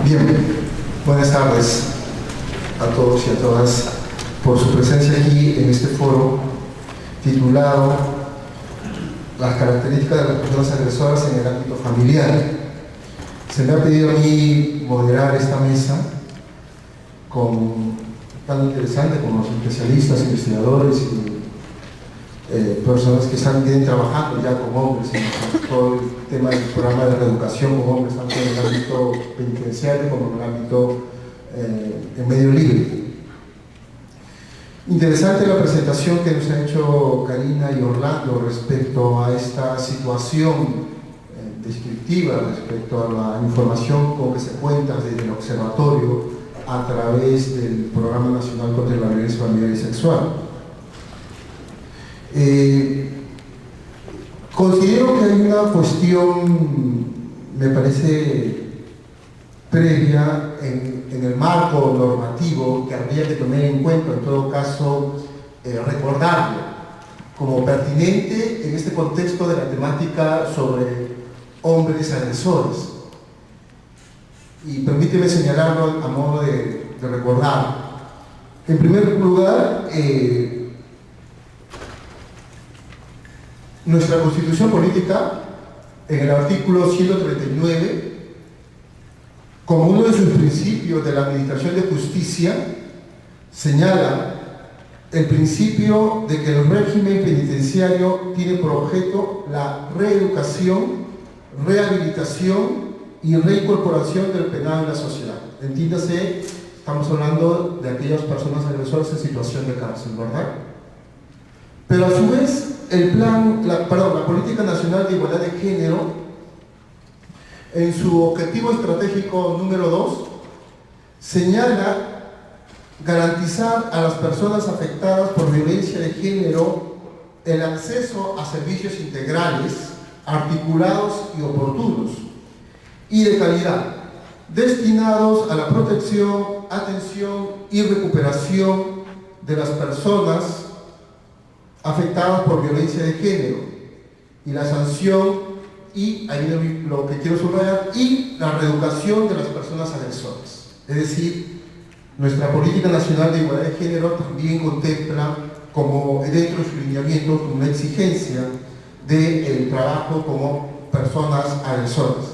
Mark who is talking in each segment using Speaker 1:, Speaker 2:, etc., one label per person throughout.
Speaker 1: Bien, buenas tardes a todos y a todas por su presencia aquí en este foro titulado Las características de las personas agresoras en el ámbito familiar. Se me ha pedido a mí moderar esta mesa tan interesante como los especialistas, investigadores y personas que vienen trabajando ya con hombres en todo el tema del programa de reeducación con hombres, tanto en el ámbito penitenciario como en el ámbito en medio libre. Interesante la presentación que nos ha hecho Karina y Orlando respecto a esta situación descriptiva, respecto a la información con que se cuenta desde el observatorio a través del Programa Nacional contra la Violencia Familiar y Sexual. Considero que hay una cuestión, me parece, previa en el marco normativo que habría que tener en cuenta, en todo caso, recordarlo como pertinente en este contexto de la temática sobre hombres agresores. Y permíteme señalarlo a modo de recordar. En primer lugar, nuestra Constitución Política, en el artículo 139, como uno de sus principios de la Administración de Justicia, señala el principio de que el régimen penitenciario tiene por objeto la reeducación, rehabilitación y reincorporación del penado en la sociedad. Entiéndase, estamos hablando de aquellas personas agresoras en situación de cárcel, ¿verdad? Pero a su vez, la Política Nacional de Igualdad de Género, en su objetivo estratégico número 2, señala garantizar a las personas afectadas por violencia de género el acceso a servicios integrales, articulados y oportunos, y de calidad, destinados a la protección, atención y recuperación de las personas afectadas por violencia de género, y la sanción, y ahí viene lo que quiero subrayar, y la reeducación de las personas agresoras. Es decir, nuestra Política Nacional de Igualdad de Género también contempla como dentro de sus lineamientos una exigencia del trabajo como personas agresoras.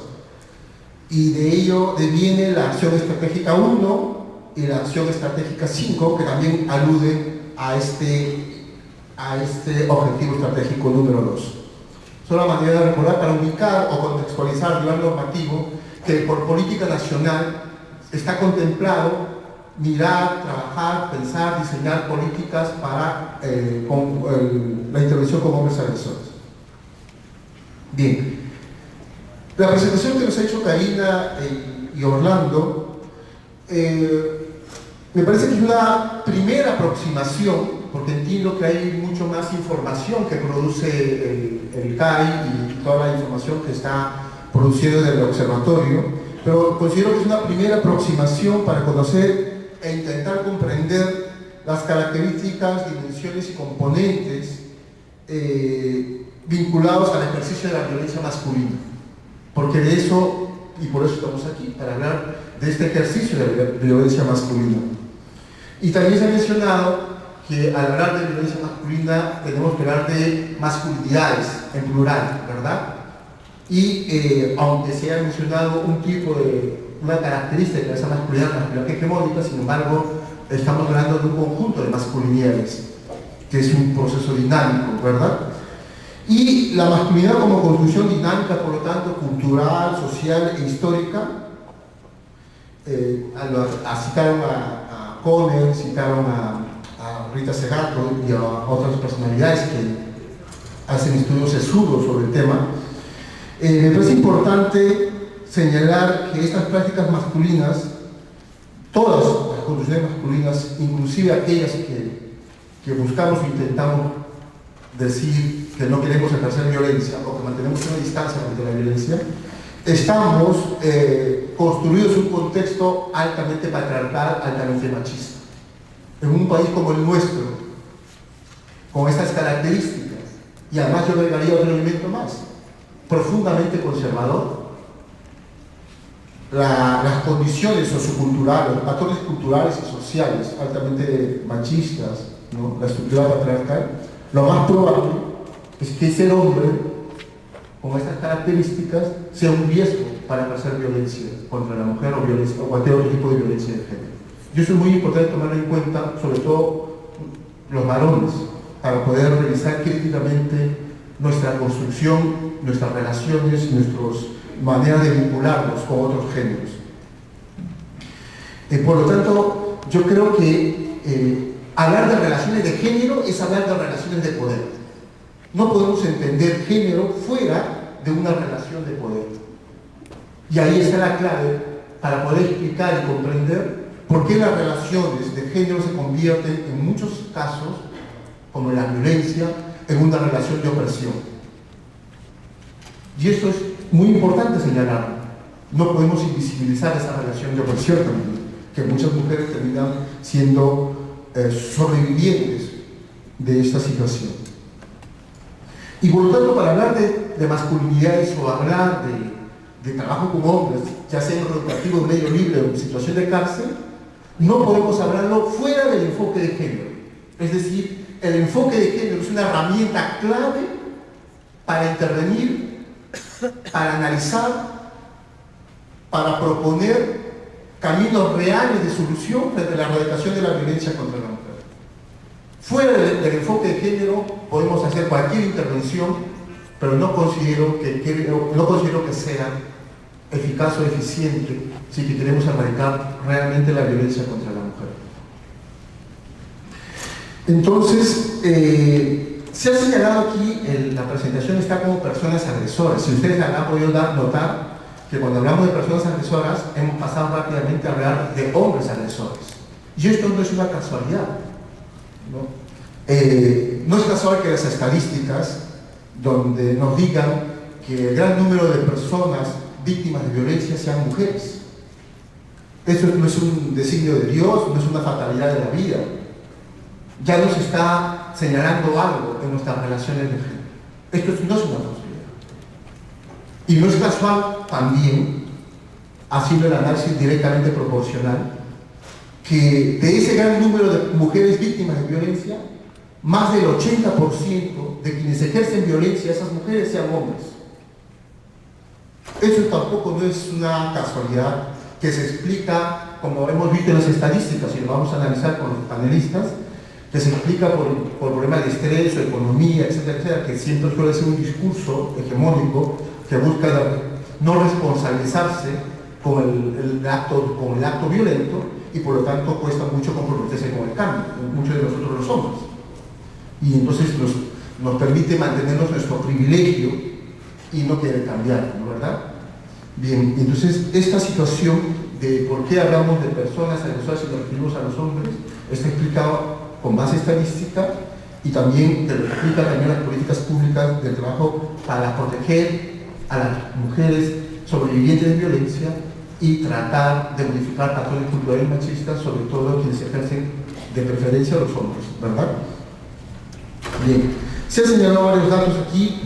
Speaker 1: Y de ello deviene la acción estratégica 1 y la acción estratégica 5, que también aluden a este objetivo estratégico número 2. Solo una manera de recordar para ubicar o contextualizar a nivel normativo que por política nacional está contemplado mirar, trabajar, pensar, diseñar políticas para la intervención con hombres agresores. Bien, la presentación que nos ha hecho Karina y Orlando me parece que es una primera aproximación, porque entiendo que hay mucho más información que produce el CAI y toda la información que está produciendo desde el observatorio, pero considero que es una primera aproximación para conocer e intentar comprender las características, dimensiones y componentes vinculados al ejercicio de la violencia masculina, porque de eso, y por eso estamos aquí, para hablar de este ejercicio de la violencia masculina. Y también se ha mencionado que al hablar de violencia masculina tenemos que hablar de masculinidades en plural, ¿verdad? Y aunque se haya mencionado una característica de esa masculinidad, la masculinidad hegemónica, sin embargo, estamos hablando de un conjunto de masculinidades, que es un proceso dinámico, ¿verdad? Y la masculinidad como construcción dinámica, por lo tanto, cultural, social e histórica, citaron a Conner, citaron a Rita Segato y a otras personalidades que hacen estudios sesudos sobre el tema. Me parece importante señalar que estas prácticas masculinas, todas las construcciones masculinas, inclusive aquellas que buscamos o intentamos decir que no queremos ejercer violencia o que mantenemos una distancia frente a la violencia, estamos construidos en un contexto altamente patriarcal, altamente machista. En un país como el nuestro, con estas características, y además yo agregaría otro elemento más, profundamente conservador, las condiciones socioculturales, los patrones culturales y sociales altamente machistas, ¿no? La estructura patriarcal, lo más probable es que ese hombre con estas características sea un riesgo para ejercer violencia contra la mujer o, violencia, o cualquier otro tipo de violencia de género. Y eso es muy importante tomarlo en cuenta, sobre todo los varones, para poder revisar críticamente nuestra construcción, nuestras relaciones, nuestras maneras de vincularnos con otros géneros. Por lo tanto, yo creo que hablar de relaciones de género es hablar de relaciones de poder. No podemos entender género fuera de una relación de poder. Y ahí está la clave para poder explicar y comprender por qué las relaciones de género se convierten en muchos casos, como en la violencia, en una relación de opresión. Y esto es muy importante señalarlo. No podemos invisibilizar esa relación de opresión también, que muchas mujeres terminan siendo sobrevivientes de esta situación. Y por lo tanto, para hablar de masculinidades o hablar de trabajo con hombres, ya sea en educativo, en medio libre o en situación de cárcel, no podemos hablarlo fuera del enfoque de género. Es decir, el enfoque de género es una herramienta clave para intervenir, para analizar, para proponer caminos reales de solución frente a la erradicación de la violencia contra la mujer. Fuera del enfoque de género podemos hacer cualquier intervención, pero no considero que sea eficaz o eficiente si queremos erradicar realmente la violencia contra la mujer. Entonces, se ha señalado aquí, la presentación está como personas agresoras. Si ustedes han podido notar que cuando hablamos de personas agresoras, hemos pasado rápidamente a hablar de hombres agresores. Y esto no es una casualidad, ¿no? No es casual que las estadísticas donde nos digan que el gran número de personas víctimas de violencia sean mujeres. Eso no es un designio de Dios, no es una fatalidad de la vida. Ya nos está señalando algo en nuestras relaciones de género. Esto no es una casualidad. Y no es casual también, haciendo el análisis directamente proporcional, que de ese gran número de mujeres víctimas de violencia, más del 80% de quienes ejercen violencia, esas mujeres, sean hombres. Eso tampoco no es una casualidad que se explica, como hemos visto en las estadísticas, y lo vamos a analizar con los panelistas, que se explica por problemas de estrés o economía, etcétera, etcétera, que siempre suele ser un discurso hegemónico que busca no responsabilizarse con el acto violento, y por lo tanto cuesta mucho comprometerse con el cambio, muchos de nosotros lo somos. Y entonces nos permite mantenernos nuestro privilegio y no querer cambiar, ¿no, verdad? Bien, entonces esta situación de por qué hablamos de personas agresoras y nos referimos a los hombres está explicado con base estadística, y también te lo explica también las políticas públicas de trabajo para proteger a las mujeres sobrevivientes de violencia y tratar de modificar patrones culturales machistas, sobre todo quienes ejercen de preferencia a los hombres, ¿verdad? Bien, se han señalado varios datos aquí,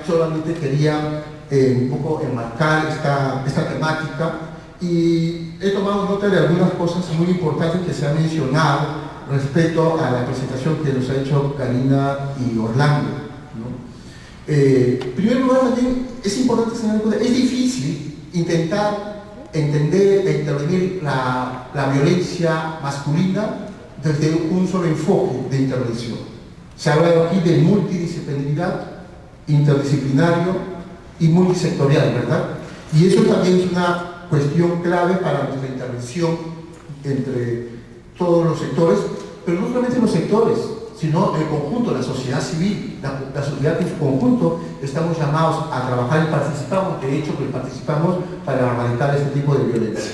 Speaker 1: solamente quería un poco enmarcar esta temática, y he tomado nota de algunas cosas muy importantes que se han mencionado respecto a la presentación que nos ha hecho Karina y Orlando, ¿no? En primer lugar, también es importante señalar que es difícil intentar entender e intervenir la violencia masculina desde un solo enfoque de intervención. Se ha hablado aquí de multidisciplinaridad, interdisciplinario y multisectorial, ¿verdad? Y eso también es una cuestión clave para nuestra intervención entre todos los sectores, pero no solamente los sectores, sino el conjunto, la sociedad civil, la sociedad en su conjunto. Estamos llamados a trabajar y participamos, de hecho que participamos para erradicar este tipo de violencia.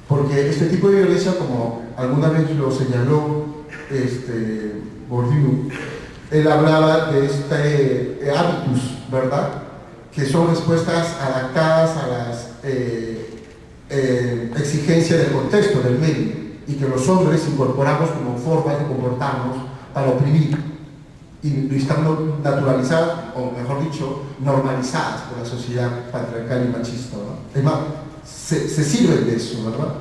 Speaker 1: Porque este tipo de violencia, como alguna vez lo señaló Bourdieu, él hablaba de este hábitus, ¿verdad?, que son respuestas adaptadas a las exigencias del contexto, del medio, y que los hombres incorporamos como formas de comportarnos para oprimir, y están naturalizadas, o mejor dicho, normalizadas por la sociedad patriarcal y machista, ¿no? Además, se sirven de eso, ¿verdad?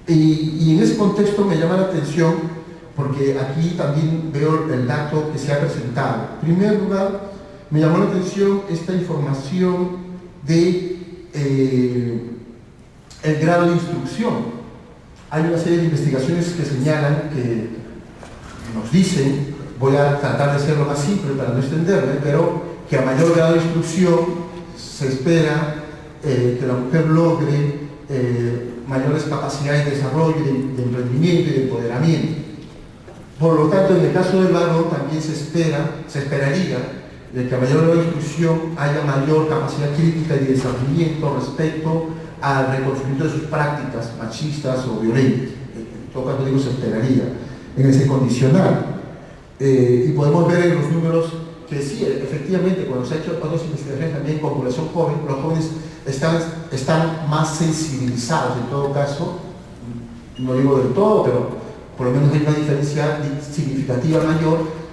Speaker 1: Y en ese contexto me llama la atención, porque aquí también veo el dato que se ha presentado. En primer lugar, me llamó la atención esta información de el grado de instrucción. Hay una serie de investigaciones que señalan, que nos dicen, voy a tratar de hacerlo más simple para no extenderme, pero que a mayor grado de instrucción se espera que la mujer logre mayores capacidades de desarrollo, de emprendimiento y de empoderamiento. Por lo tanto, en el caso del varón también se esperaría de que a mayor grado de instrucción haya mayor capacidad crítica y de discernimiento respecto al reconocimiento de sus prácticas machistas o violentas. En todo caso, digo, se esperaría en ese condicional. Y podemos ver en los números que sí, efectivamente, cuando se han hecho otras investigaciones también con población joven, los jóvenes están más sensibilizados, en todo caso, no digo del todo, pero por lo menos hay una diferencia significativa mayor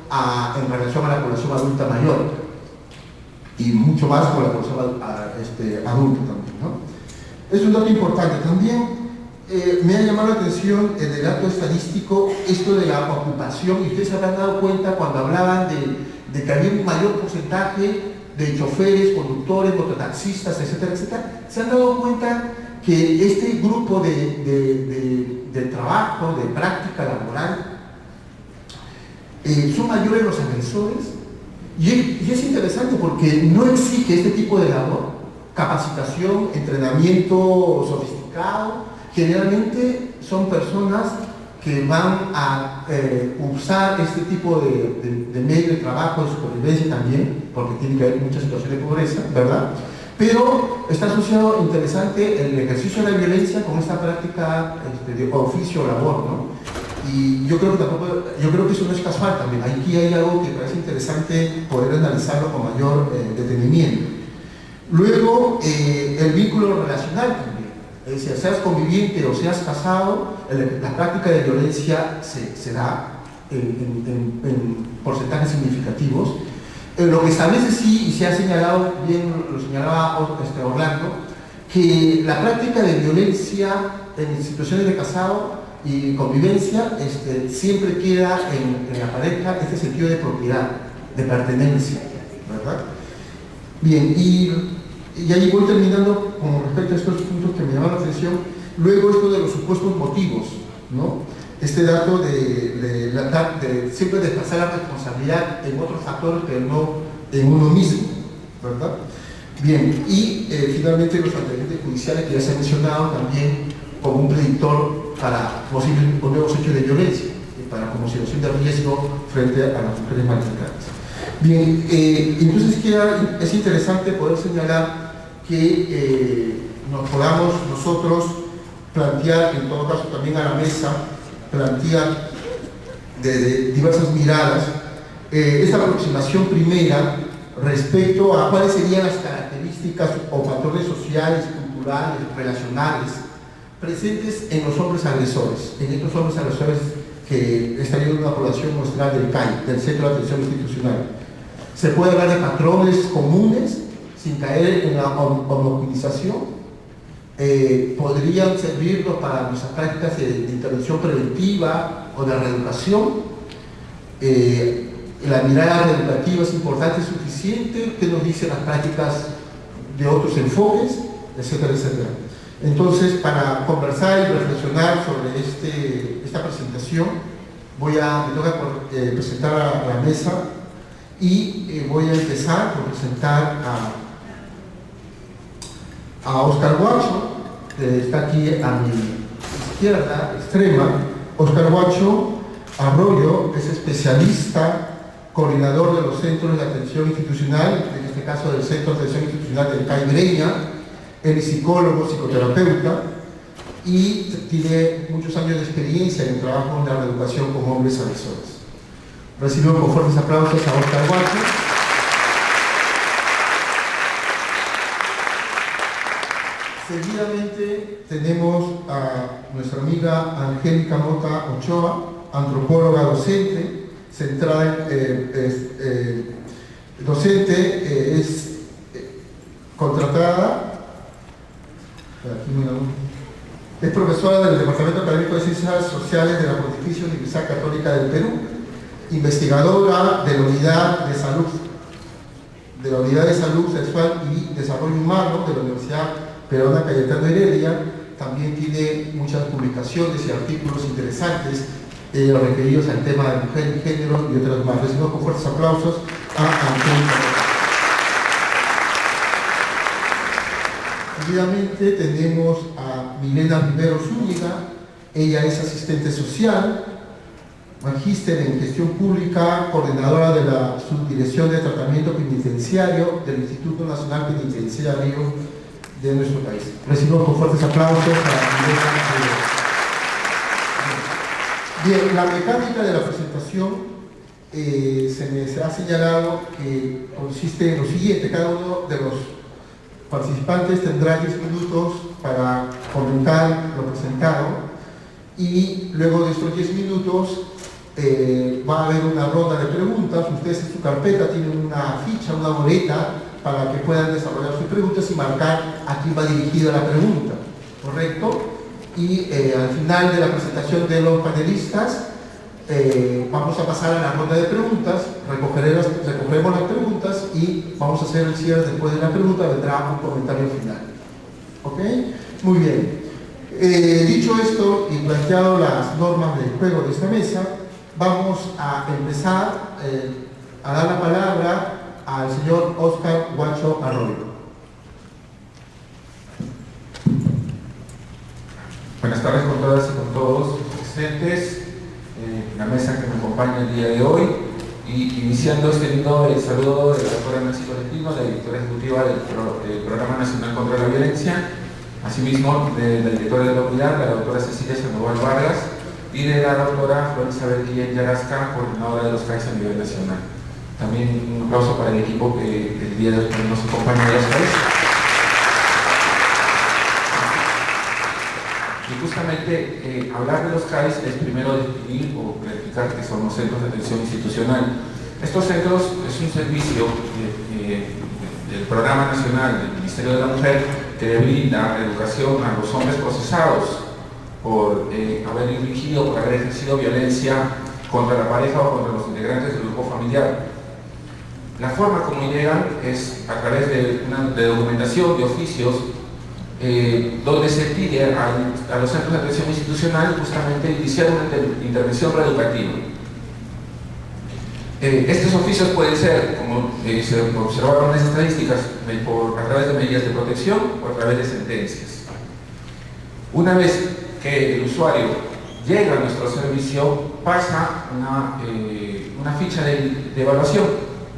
Speaker 1: en relación a la población adulta mayor, y mucho más con la población adulta también, ¿no? Es un dato importante. También me ha llamado la atención el dato estadístico, esto de la ocupación, y ustedes se habrán dado cuenta cuando hablaban de que había un mayor porcentaje de choferes, conductores, mototaxistas, etcétera, etcétera. Se han dado cuenta que este grupo de trabajo, de práctica laboral, son mayores los agresores, y es interesante porque no exige este tipo de labor, capacitación, entrenamiento sofisticado. Generalmente son personas que van a usar este tipo de medio de trabajo, de supervivencia también, porque tiene que haber muchas situaciones de pobreza, ¿verdad? Pero está asociado, interesante, el ejercicio de la violencia con esta práctica de oficio o labor, ¿no? Y yo creo que eso no es casual también. Aquí hay algo que parece interesante poder analizarlo con mayor detenimiento. Luego, el vínculo relacional también. Es decir, seas conviviente o seas casado, la práctica de violencia se da en porcentajes significativos. Lo que establece sí, y se ha señalado, bien lo señalaba Orlando, que la práctica de violencia en situaciones de casado y convivencia siempre queda en la pareja este sentido de propiedad, de pertenencia, ¿verdad? Bien, y ahí voy terminando con respecto a estos puntos que me llaman la atención. Luego esto de los supuestos motivos, ¿no? Este dato de siempre desplazar la responsabilidad en otros factores, pero no en uno mismo, ¿verdad? Bien, y finalmente los antecedentes judiciales que ya se han mencionado también como un predictor para posibles nuevos hechos de violencia, para como situación de riesgo frente a las mujeres maltratadas. Bien, entonces es interesante poder señalar que nos podamos nosotros plantear, en todo caso también a la mesa, plantear de diversas miradas esta aproximación primera respecto a cuáles serían las características o patrones sociales, culturales, relacionales presentes en los hombres agresores, en estos hombres agresores que estarían en una población muestral del CAI, del Centro de Atención Institucional. Se puede hablar de patrones comunes sin caer en la homogenización. Podrían servirnos para nuestras prácticas de intervención preventiva o de reeducación. La mirada reeducativa es importante, es suficiente. ¿Qué nos dicen las prácticas de otros enfoques? Etcétera, etcétera. Entonces, para conversar y reflexionar sobre esta presentación, me toca presentar a la mesa y voy a empezar por presentar a Óscar Guacho, que está aquí a mi izquierda extrema. Óscar Guacho Arroyo es especialista, coordinador de los centros de atención institucional, en este caso del Centro de Atención Institucional del CAI Breña. Él es psicólogo, psicoterapeuta y tiene muchos años de experiencia en el trabajo en la reeducación con hombres agresores. Recibimos con fuertes aplausos a Óscar Guacho. Seguidamente tenemos a nuestra amiga Angélica Mota Ochoa, antropóloga docente, centrada es contratada Es profesora del Departamento Académico de Ciencias Sociales de la Pontificia Universidad Católica del Perú, investigadora de la Unidad de Salud Sexual y Desarrollo Humano de la Universidad Peruana Cayetano Heredia. También tiene muchas publicaciones y artículos interesantes referidos al tema de mujer y género y otras más. Recibimos con fuertes aplausos a Antonio. Seguidamente tenemos a Milena Rivero Zúñiga. Ella es asistente social, magíster en gestión pública, coordinadora de la Subdirección de Tratamiento Penitenciario del Instituto Nacional Penitenciario de nuestro país. Recibimos con fuertes aplausos a Milena Rivero. Bien, la mecánica de la presentación se ha señalado que consiste en lo siguiente: cada uno de los participantes tendrá 10 minutos para comentar lo presentado, y luego de estos 10 minutos va a haber una ronda de preguntas. Ustedes en su carpeta tienen una ficha, una boleta, para que puedan desarrollar sus preguntas y marcar a quién va dirigida la pregunta, ¿correcto? Y al final de la presentación de los panelistas vamos a pasar a la ronda de preguntas, recogeremos las preguntas y vamos a hacer el cierre. Después de la pregunta vendrá un comentario final. ¿Ok? Muy bien. Dicho esto y planteado las normas del juego de esta mesa, vamos a empezar a dar la palabra al señor Óscar Guacho Arroyo.
Speaker 2: Buenas tardes con todas y con todos los presentes, la mesa que me acompaña el día de hoy, y iniciando extendiendo el saludo de la doctora Nancy Tolentino, la directora ejecutiva del Programa Nacional contra la Violencia, asimismo de la directora de la unidad, la doctora Cecilia Sandoval Vargas, y de la doctora Flor Isabel Guillén Yarasca, coordinadora de los CAIS a nivel nacional. También un aplauso para el equipo que el día de hoy nos acompaña de los CAIS. Y justamente hablar de los CAIS es primero definir o clarificar que son los centros de atención institucional. Estos centros es un servicio del Programa Nacional del Ministerio de la Mujer que brinda educación a los hombres procesados por haber infringido, por haber ejercido violencia contra la pareja o contra los integrantes del grupo familiar. La forma como llegan es a través de documentación de oficios donde se pide a los centros de atención institucional justamente iniciar una intervención reeducativa. Estos oficios pueden ser, como se observaron en las estadísticas, a través de medidas de protección o a través de sentencias. Una vez que el usuario llega a nuestro servicio, pasa una ficha de evaluación,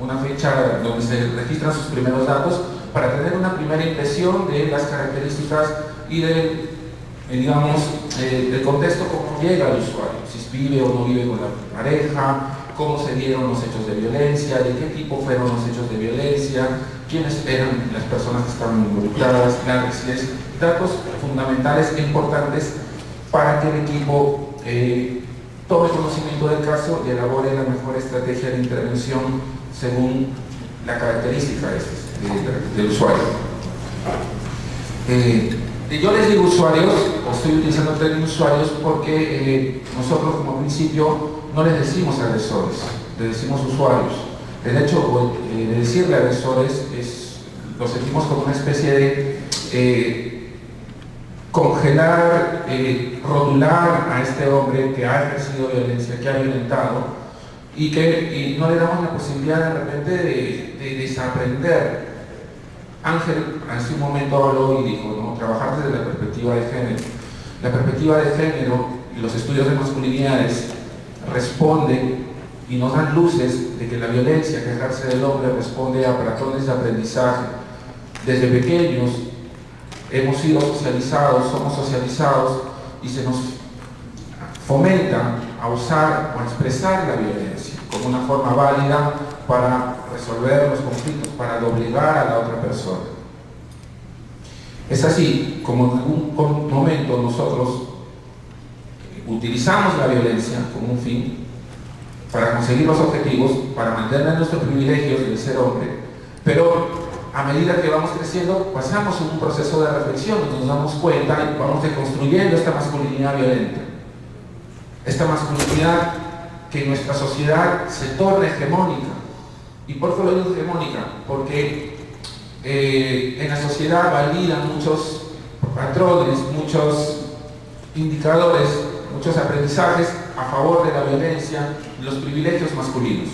Speaker 2: una ficha donde se registran sus primeros datos para tener una primera impresión de las características y del contexto, cómo llega el usuario, si vive o no vive con la pareja, cómo se dieron los hechos de violencia, de qué tipo fueron los hechos de violencia, quiénes eran las personas que estaban involucradas, datos fundamentales e importantes para que el equipo tome conocimiento del caso y elabore la mejor estrategia de intervención según la característica del usuario. Yo les digo usuarios, o estoy utilizando el término usuarios porque nosotros como principio no les decimos agresores, les decimos usuarios. El hecho de decirle agresores lo sentimos como una especie de congelar, rotular a este hombre que ha ejercido violencia, que ha violentado, y no le damos la posibilidad de repente de desaprender. Ángel hace un momento habló y dijo, ¿no?, trabajar desde la perspectiva de género. La perspectiva de género y los estudios de masculinidades responden y nos dan luces de que la violencia que ejerce el hombre responde a patrones de aprendizaje. Desde pequeños hemos sido socializados, somos socializados y se nos fomenta a usar o a expresar la violencia como una forma válida para resolver los conflictos, para doblegar a la otra persona. Es así como en algún momento nosotros utilizamos la violencia como un fin para conseguir los objetivos, para mantener nuestros privilegios de ser hombre, pero a medida que vamos creciendo, pasamos en un proceso de reflexión, nos damos cuenta y vamos deconstruyendo esta masculinidad violenta. Esta masculinidad que en nuestra sociedad se torna hegemónica. ¿Y por qué lo digo hegemónica? Porque en la sociedad validan muchos patrones, muchos indicadores, muchos aprendizajes a favor de la violencia y los privilegios masculinos.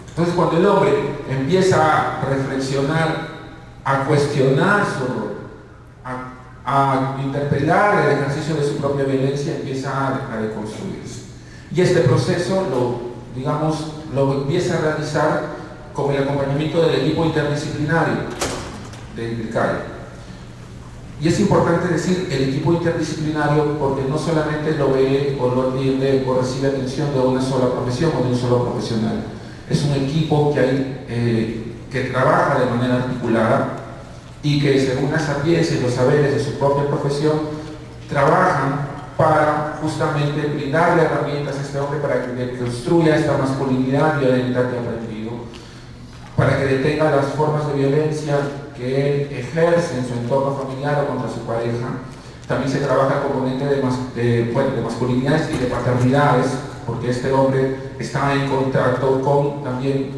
Speaker 2: Entonces, cuando el hombre empieza a reflexionar, a cuestionar su rol, a interpelar el ejercicio de su propia violencia, empieza a deconstruirse. Y este proceso lo empieza a realizar con el acompañamiento del equipo interdisciplinario del CAE. Y es importante decir el equipo interdisciplinario porque no solamente lo ve o lo atiende o recibe atención de una sola profesión o de un solo profesional. Es un equipo que trabaja de manera articulada y que, según las sapiencias y los saberes de su propia profesión, trabajan para justamente brindarle herramientas a este hombre para que construya esta masculinidad violenta que ha aprendido, para que detenga las formas de violencia que él ejerce en su entorno familiar o contra su pareja. También se trabaja el componente de masculinidades y de paternidades, porque este hombre está en contacto con también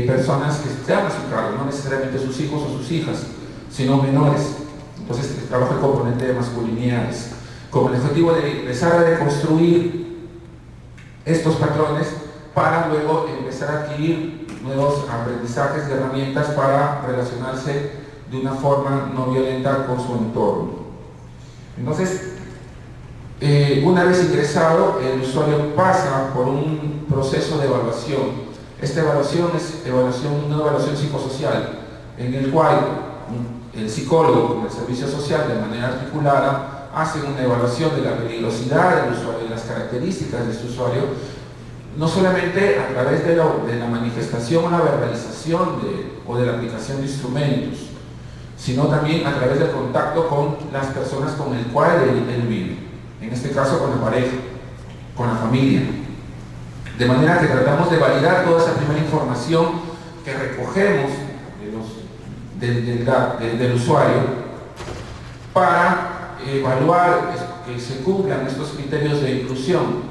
Speaker 2: personas que están a su cargo, no necesariamente sus hijos o sus hijas, sino menores. Entonces trabaja el componente de masculinidades, con el objetivo de empezar a deconstruir estos patrones para luego empezar a adquirir nuevos aprendizajes y herramientas para relacionarse de una forma no violenta con su entorno. Entonces, una vez ingresado, el usuario pasa por un proceso de evaluación. Esta evaluación es una evaluación psicosocial, en el cual el psicólogo con el servicio social, de manera articulada, hace una evaluación de la peligrosidad del usuario, de las características de este usuario, no solamente a través de la manifestación o la verbalización o de la aplicación de instrumentos, sino también a través del contacto con las personas con el cual él vive, en este caso con la pareja, con la familia. De manera que tratamos de validar toda esa primera información que recogemos del usuario para evaluar que se cumplan estos criterios de inclusión,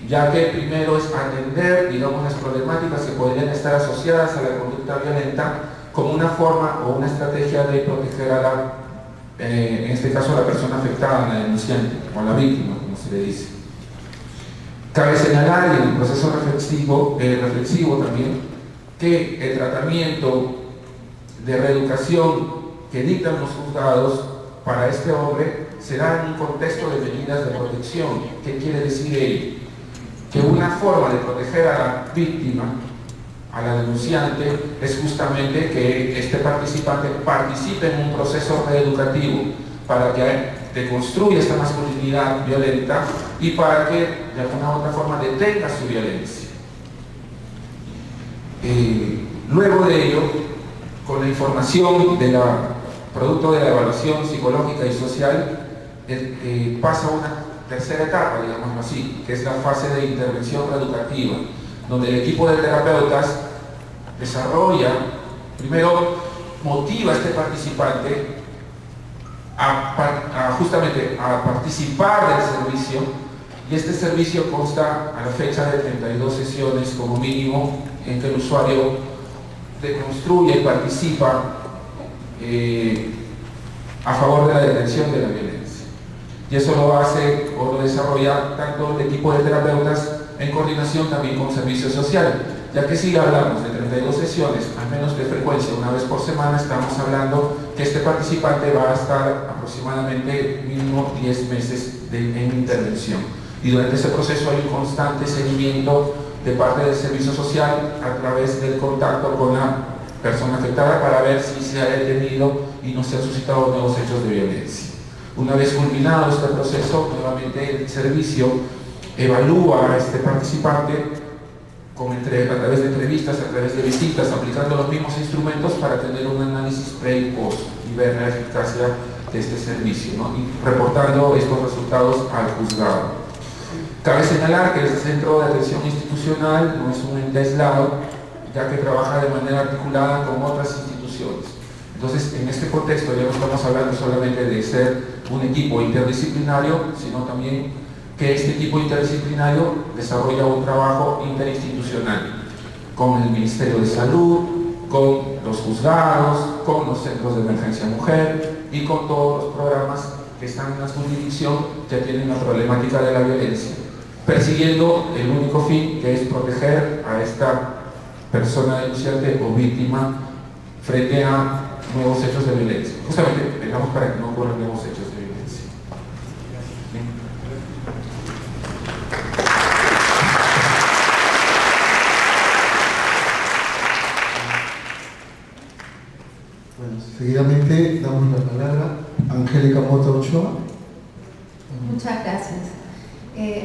Speaker 2: ya que primero es atender, las problemáticas que podrían estar asociadas a la conducta violenta como una forma o una estrategia de proteger a en este caso a la persona afectada, a la denunciante, o a la víctima, como se le dice. Cabe señalar en el proceso reflexivo también que el tratamiento de reeducación que dictan los juzgados para este hombre será en un contexto de medidas de protección. ¿Qué quiere decir ello? Que una forma de proteger a la víctima, a la denunciante, es justamente que este participante participe en un proceso reeducativo para que deconstruya esta masculinidad violenta y para que de alguna u otra forma detenga su violencia. Luego de ello, con la información producto de la evaluación psicológica y social, pasa a una tercera etapa, digámoslo así, que es la fase de intervención reeducativa, donde el equipo de terapeutas desarrolla, primero motiva a este participante justamente a participar del servicio, y este servicio consta a la fecha de 32 sesiones como mínimo, en que el usuario deconstruye y participa a favor de la detención de la violencia. Y eso lo hace o lo desarrolla tanto el equipo de terapeutas en coordinación también con servicio social, ya que si hablamos de 32 sesiones, al menos de frecuencia, una vez por semana, estamos hablando que este participante va a estar aproximadamente mínimo 10 meses en intervención. Y durante ese proceso hay un constante seguimiento de parte del servicio social a través del contacto con la persona afectada para ver si se ha detenido y no se han suscitado nuevos hechos de violencia. Una vez culminado este proceso, nuevamente el servicio evalúa a este participante a través de entrevistas, a través de visitas, aplicando los mismos instrumentos para tener un análisis pre y post y ver la eficacia de este servicio, ¿no? Y reportando estos resultados al juzgado. Cabe señalar que el Centro de Atención Institucional no es un ente aislado, ya que trabaja de manera articulada con otras instituciones instituciones. Entonces, en este contexto ya no estamos hablando solamente de ser un equipo interdisciplinario, sino también que este equipo interdisciplinario desarrolla un trabajo interinstitucional con el Ministerio de Salud, con los juzgados, con los centros de emergencia mujer y con todos los programas que están en la jurisdicción que atienden la problemática de la violencia, persiguiendo el único fin, que es proteger a esta persona denunciante o víctima frente a nuevos hechos de violencia. Justamente vengamos para que no ocurran nuevos hechos de violencia. ¿Bien?
Speaker 1: Bueno, seguidamente damos la palabra a Angélica Mota Ochoa.
Speaker 3: Muchas gracias.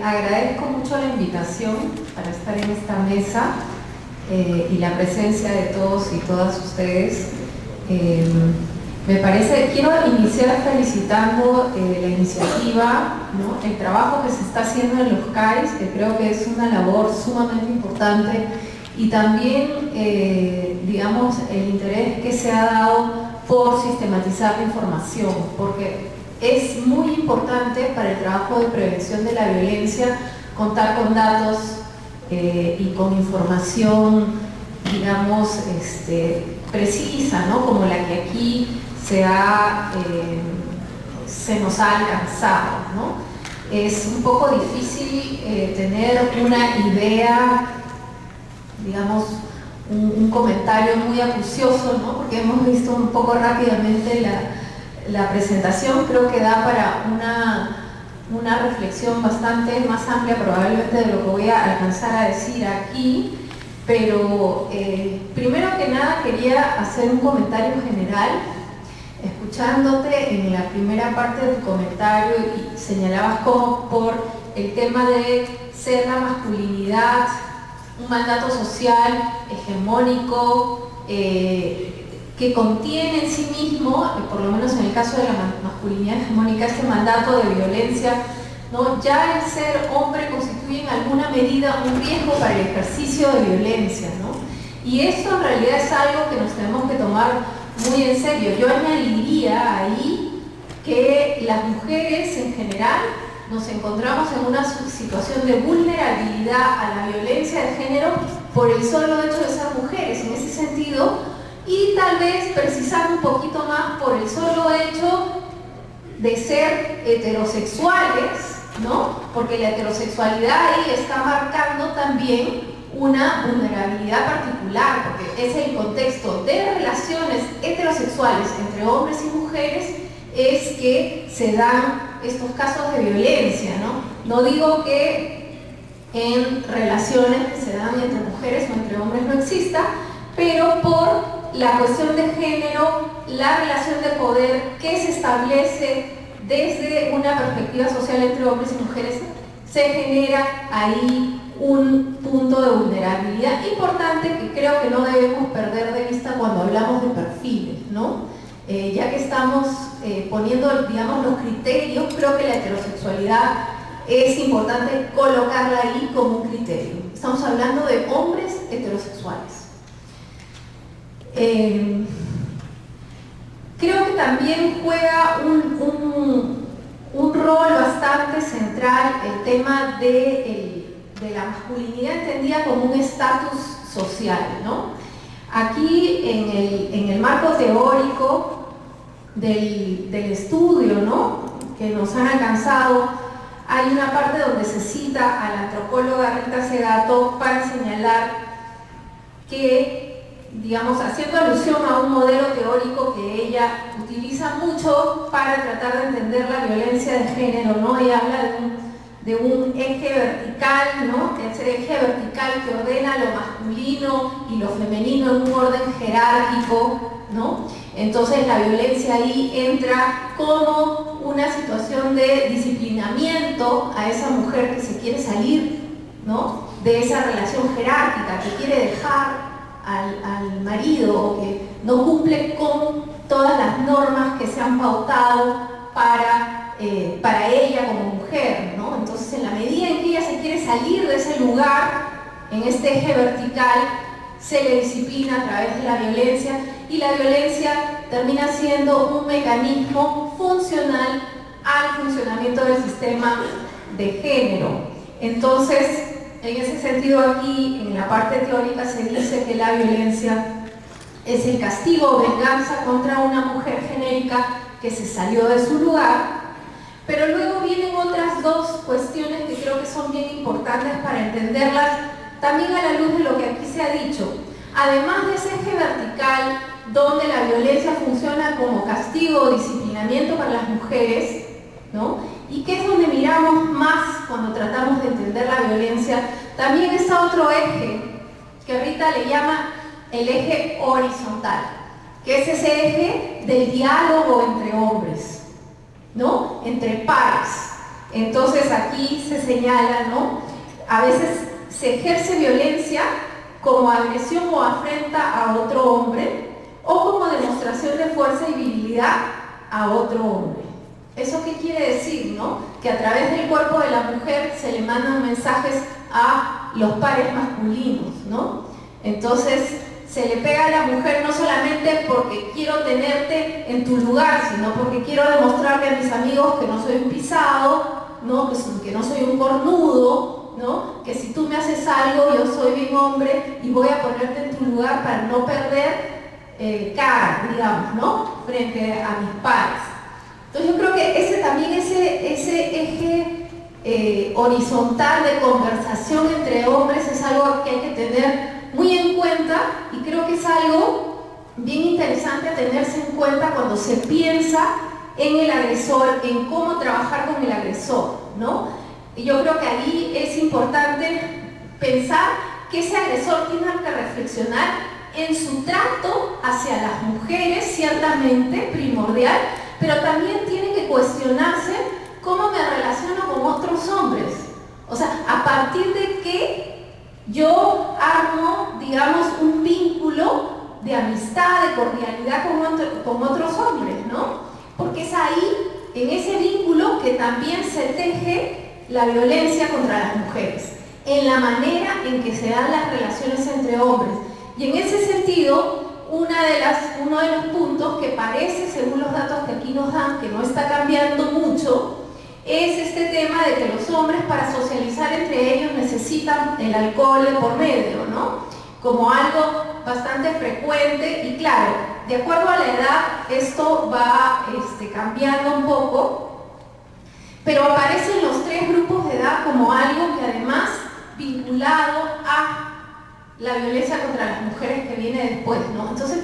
Speaker 3: Agradezco mucho la invitación para estar en esta mesa y la presencia de todos y todas ustedes. Me parece, quiero iniciar felicitando la iniciativa, ¿no? El trabajo que se está haciendo en los CAIs, que creo que es una labor sumamente importante, y también, digamos, el interés que se ha dado por sistematizar la información, porque es muy importante para el trabajo de prevención de la violencia contar con datos y con información, digamos, precisa, ¿no? Como la que aquí se nos ha alcanzado, ¿no? Es un poco difícil tener una idea, digamos, un comentario muy acucioso, ¿no? Porque hemos visto un poco rápidamente la presentación. Creo que da para una reflexión bastante más amplia probablemente de lo que voy a alcanzar a decir aquí, pero primero que nada quería hacer un comentario general. Escuchándote en la primera parte de tu comentario y señalabas como por el tema de ser la masculinidad un mandato social hegemónico que contiene en sí mismo, por lo menos en el caso de la masculinidad hegemónica, este mandato de violencia, ¿no? Ya el ser hombre constituye en alguna medida un riesgo para el ejercicio de violencia, ¿no? Y esto en realidad es algo que nos tenemos que tomar muy en serio. Yo añadiría ahí que las mujeres en general nos encontramos en una situación de vulnerabilidad a la violencia de género por el solo hecho de ser mujeres, en ese sentido, y tal vez precisando un poquito más por el solo hecho de ser heterosexuales, ¿no? Porque la heterosexualidad ahí está marcando también una vulnerabilidad particular, porque es el contexto de relaciones heterosexuales entre hombres y mujeres es que se dan estos casos de violencia, ¿no? No digo que en relaciones que se dan entre mujeres o entre hombres no exista, pero por la cuestión de género, la relación de poder que se establece desde una perspectiva social entre hombres y mujeres, se genera ahí un punto de vulnerabilidad importante que creo que no debemos perder de vista cuando hablamos de perfiles, ¿no? Ya que estamos poniendo, digamos, los criterios, creo que la heterosexualidad es importante colocarla ahí como un criterio. Estamos hablando de hombres heterosexuales. Creo que también juega un rol bastante central el tema de la masculinidad entendida como un estatus social, ¿no? Aquí en el marco teórico del estudio, ¿no?, que nos han alcanzado, hay una parte donde se cita a la antropóloga Rita Segato para señalar que, digamos, haciendo alusión a un modelo teórico que ella utiliza mucho para tratar de entender la violencia de género, ¿no? Ella habla de un eje vertical, ¿no? Que es el eje vertical que ordena lo masculino y lo femenino en un orden jerárquico, ¿no? Entonces la violencia ahí entra como una situación de disciplinamiento a esa mujer que se quiere salir, ¿no?, de esa relación jerárquica, que quiere dejar al marido o que no cumple con todas las normas que se han pautado para ella como mujer, ¿no? Entonces, en la medida en que ella se quiere salir de ese lugar, en este eje vertical, se le disciplina a través de la violencia, y y la violencia termina siendo un mecanismo funcional al funcionamiento del sistema de género. Entonces, en ese sentido aquí, en la parte teórica se dice que la violencia es el castigo o venganza contra una mujer genérica que se salió de su lugar, pero luego vienen otras dos cuestiones que creo que son bien importantes para entenderlas también a la luz de lo que aquí se ha dicho. Además de ese eje vertical, donde la violencia funciona como castigo o disciplinamiento para las mujeres, ¿no? Y que es donde miramos más cuando tratamos de entender la violencia, también está otro eje que Rita le llama el eje horizontal, que es ese eje del diálogo entre hombres, ¿no? Entre pares. Entonces aquí se señala, ¿no? A veces se ejerce violencia como agresión o afrenta a otro hombre o como demostración de fuerza y virilidad a otro hombre. ¿Eso qué quiere decir, no? Que a través del cuerpo de la mujer se le mandan mensajes a los pares masculinos, ¿no? Entonces se le pega a la mujer no solamente porque quiero tenerte en tu lugar, sino porque quiero demostrarle a mis amigos que no soy un pisado, ¿no? Que no soy un cornudo, ¿no? Que si tú me haces algo, yo soy bien hombre y voy a ponerte en tu lugar para no perder cara, digamos, ¿no? Frente a mis pares. Entonces yo creo que ese también, ese eje horizontal de conversación entre hombres es algo que hay que tener muy en cuenta y creo que es algo bien interesante a tenerse en cuenta cuando se piensa en el agresor, en cómo trabajar con el agresor, ¿no? Y yo creo que ahí es importante pensar que ese agresor tiene que reflexionar en su trato hacia las mujeres, ciertamente primordial, pero también tiene que cuestionarse cómo me relaciono con otros hombres. O sea, a partir de qué yo armo, digamos, un vínculo de amistad, de cordialidad con otros hombres, ¿no? Porque es ahí, en ese vínculo, que también se teje la violencia contra las mujeres, en la manera en que se dan las relaciones entre hombres. Y en ese sentido, uno de los puntos que parece, según los datos que aquí nos dan, que no está cambiando mucho, es este tema de que los hombres para socializar entre ellos necesitan el alcohol de por medio, ¿no? Como algo bastante frecuente y claro, de acuerdo a la edad esto va cambiando un poco, pero aparecen los tres grupos de edad como algo que además vinculado a la violencia contra las mujeres que viene después, ¿no? Entonces,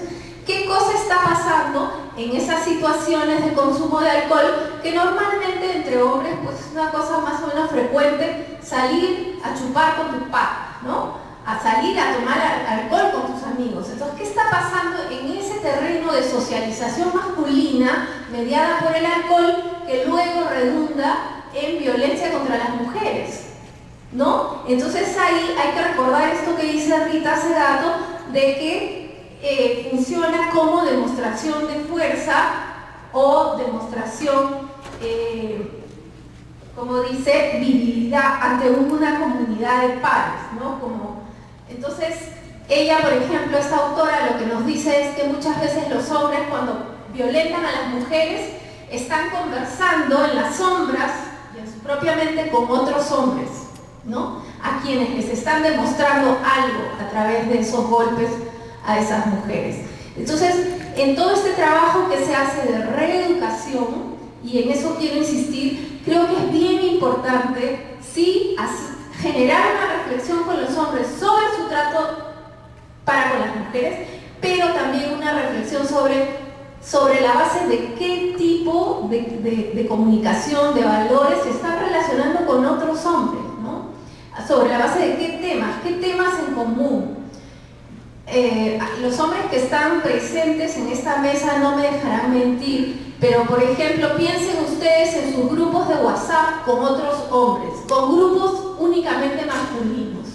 Speaker 3: ¿qué cosa está pasando en esas situaciones de consumo de alcohol que normalmente entre hombres pues es una cosa más o menos frecuente salir a chupar con tu patas, ¿no? A salir a tomar alcohol con tus amigos? Entonces, ¿qué está pasando en ese terreno de socialización masculina mediada por el alcohol que luego redunda en violencia contra las mujeres? ¿No? Entonces ahí hay que recordar esto que dice Rita hace rato, de que funciona como demostración de fuerza o demostración, como dice, virilidad ante una comunidad de pares, ¿no? Entonces, ella, por ejemplo, esta autora lo que nos dice es que muchas veces los hombres cuando violentan a las mujeres están conversando en las sombras y en su propia mente con otros hombres, ¿no? A quienes les están demostrando algo a través de esos golpes a esas mujeres. Entonces, en todo este trabajo que se hace de reeducación, y en eso quiero insistir, creo que es bien importante, sí, generar una reflexión con los hombres sobre su trato para con las mujeres, pero también una reflexión sobre la base de qué tipo de comunicación, de valores se están relacionando con otros hombres, ¿no? Sobre la base de qué temas en común. Los hombres que están presentes en esta mesa no me dejarán mentir, pero por ejemplo, piensen ustedes en sus grupos de WhatsApp con otros hombres, con grupos únicamente masculinos,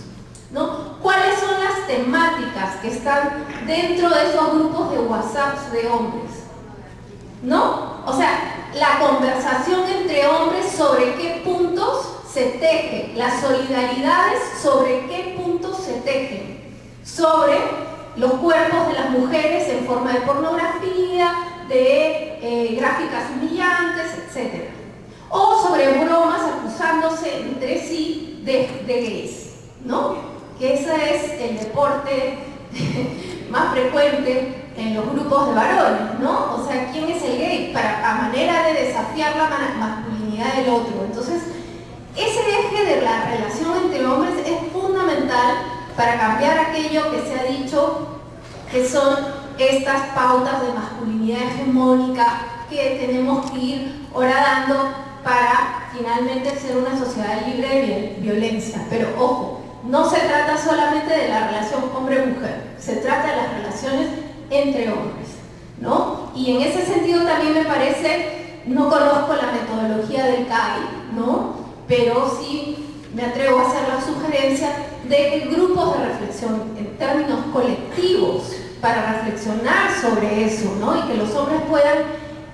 Speaker 3: ¿no? ¿Cuáles son las temáticas que están dentro de esos grupos de WhatsApp de hombres? ¿No? O sea, la conversación entre hombres sobre qué puntos se tejen, las solidaridades sobre qué puntos se tejen, sobre los cuerpos de las mujeres en forma de pornografía, de gráficas humillantes, etc. O sobre bromas acusándose entre sí de gays, ¿no? Que ese es el deporte más frecuente en los grupos de varones, ¿no? O sea, ¿quién es el gay? A manera de desafiar la masculinidad del otro. Entonces, ese eje de la relación entre hombres es fundamental para cambiar aquello que se ha dicho que son estas pautas de masculinidad hegemónica que tenemos que ir horadando para finalmente ser una sociedad libre de violencia. Pero ojo, no se trata solamente de la relación hombre-mujer, se trata de las relaciones entre hombres, ¿no? Y en ese sentido también me parece, no conozco la metodología del CAI, ¿no? Pero sí me atrevo a hacer la sugerencia de que grupos de reflexión en términos colectivos para reflexionar sobre eso, ¿no? Y que los hombres puedan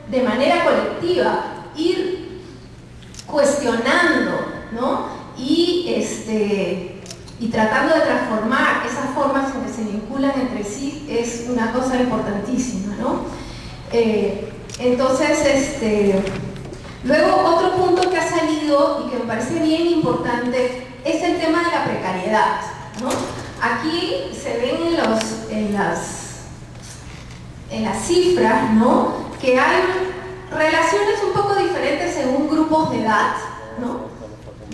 Speaker 3: de manera colectiva ir cuestionando, ¿no? Y tratando de transformar esas formas en que se vinculan entre sí es una cosa importantísima, ¿no? Entonces, luego otro punto que ha salido y que me parece bien importante es el tema de la precariedad, ¿no? Aquí se ven en las cifras, ¿no? Que hay relaciones un poco diferentes según grupos de edad, ¿no?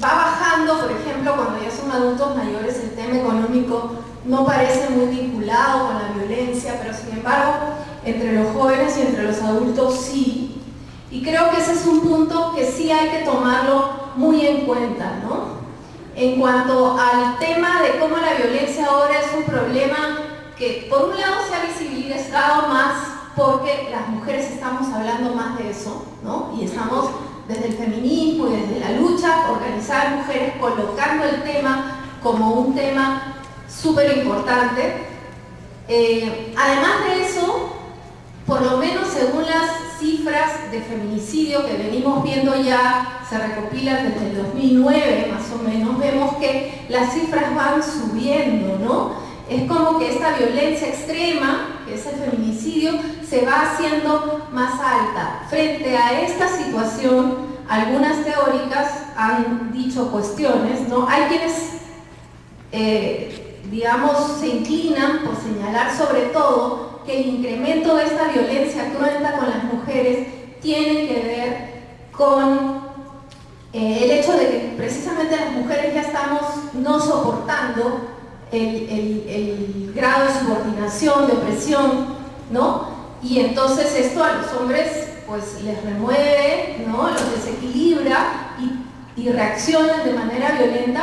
Speaker 3: Va bajando, por ejemplo, cuando ya son adultos mayores, el tema económico no parece muy vinculado con la violencia, pero sin embargo, entre los jóvenes y entre los adultos sí. Y creo que ese es un punto que sí hay que tomarlo muy en cuenta, ¿no? En cuanto al tema de cómo la violencia ahora es un problema que, por un lado, se ha visibilizado más porque las mujeres estamos hablando más de eso, ¿no? Y estamos desde el feminismo y desde la lucha organizada de mujeres colocando el tema como un tema súper importante. Además de eso, por lo menos según las cifras de feminicidio que venimos viendo ya, se recopilan desde el 2009 más o menos, vemos que las cifras van subiendo, ¿no? Es como que esta violencia extrema, que es el feminicidio, se va haciendo más alta. Frente a esta situación, algunas teóricas han dicho cuestiones, ¿no? Hay quienes, digamos, se inclinan por señalar sobre todo que el incremento de esta violencia cruenta con las mujeres tiene que ver con el hecho de que precisamente las mujeres ya estamos no soportando el grado de subordinación, de opresión, ¿no? Y entonces esto a los hombres pues les remueve, ¿no? Los desequilibra y reaccionan de manera violenta,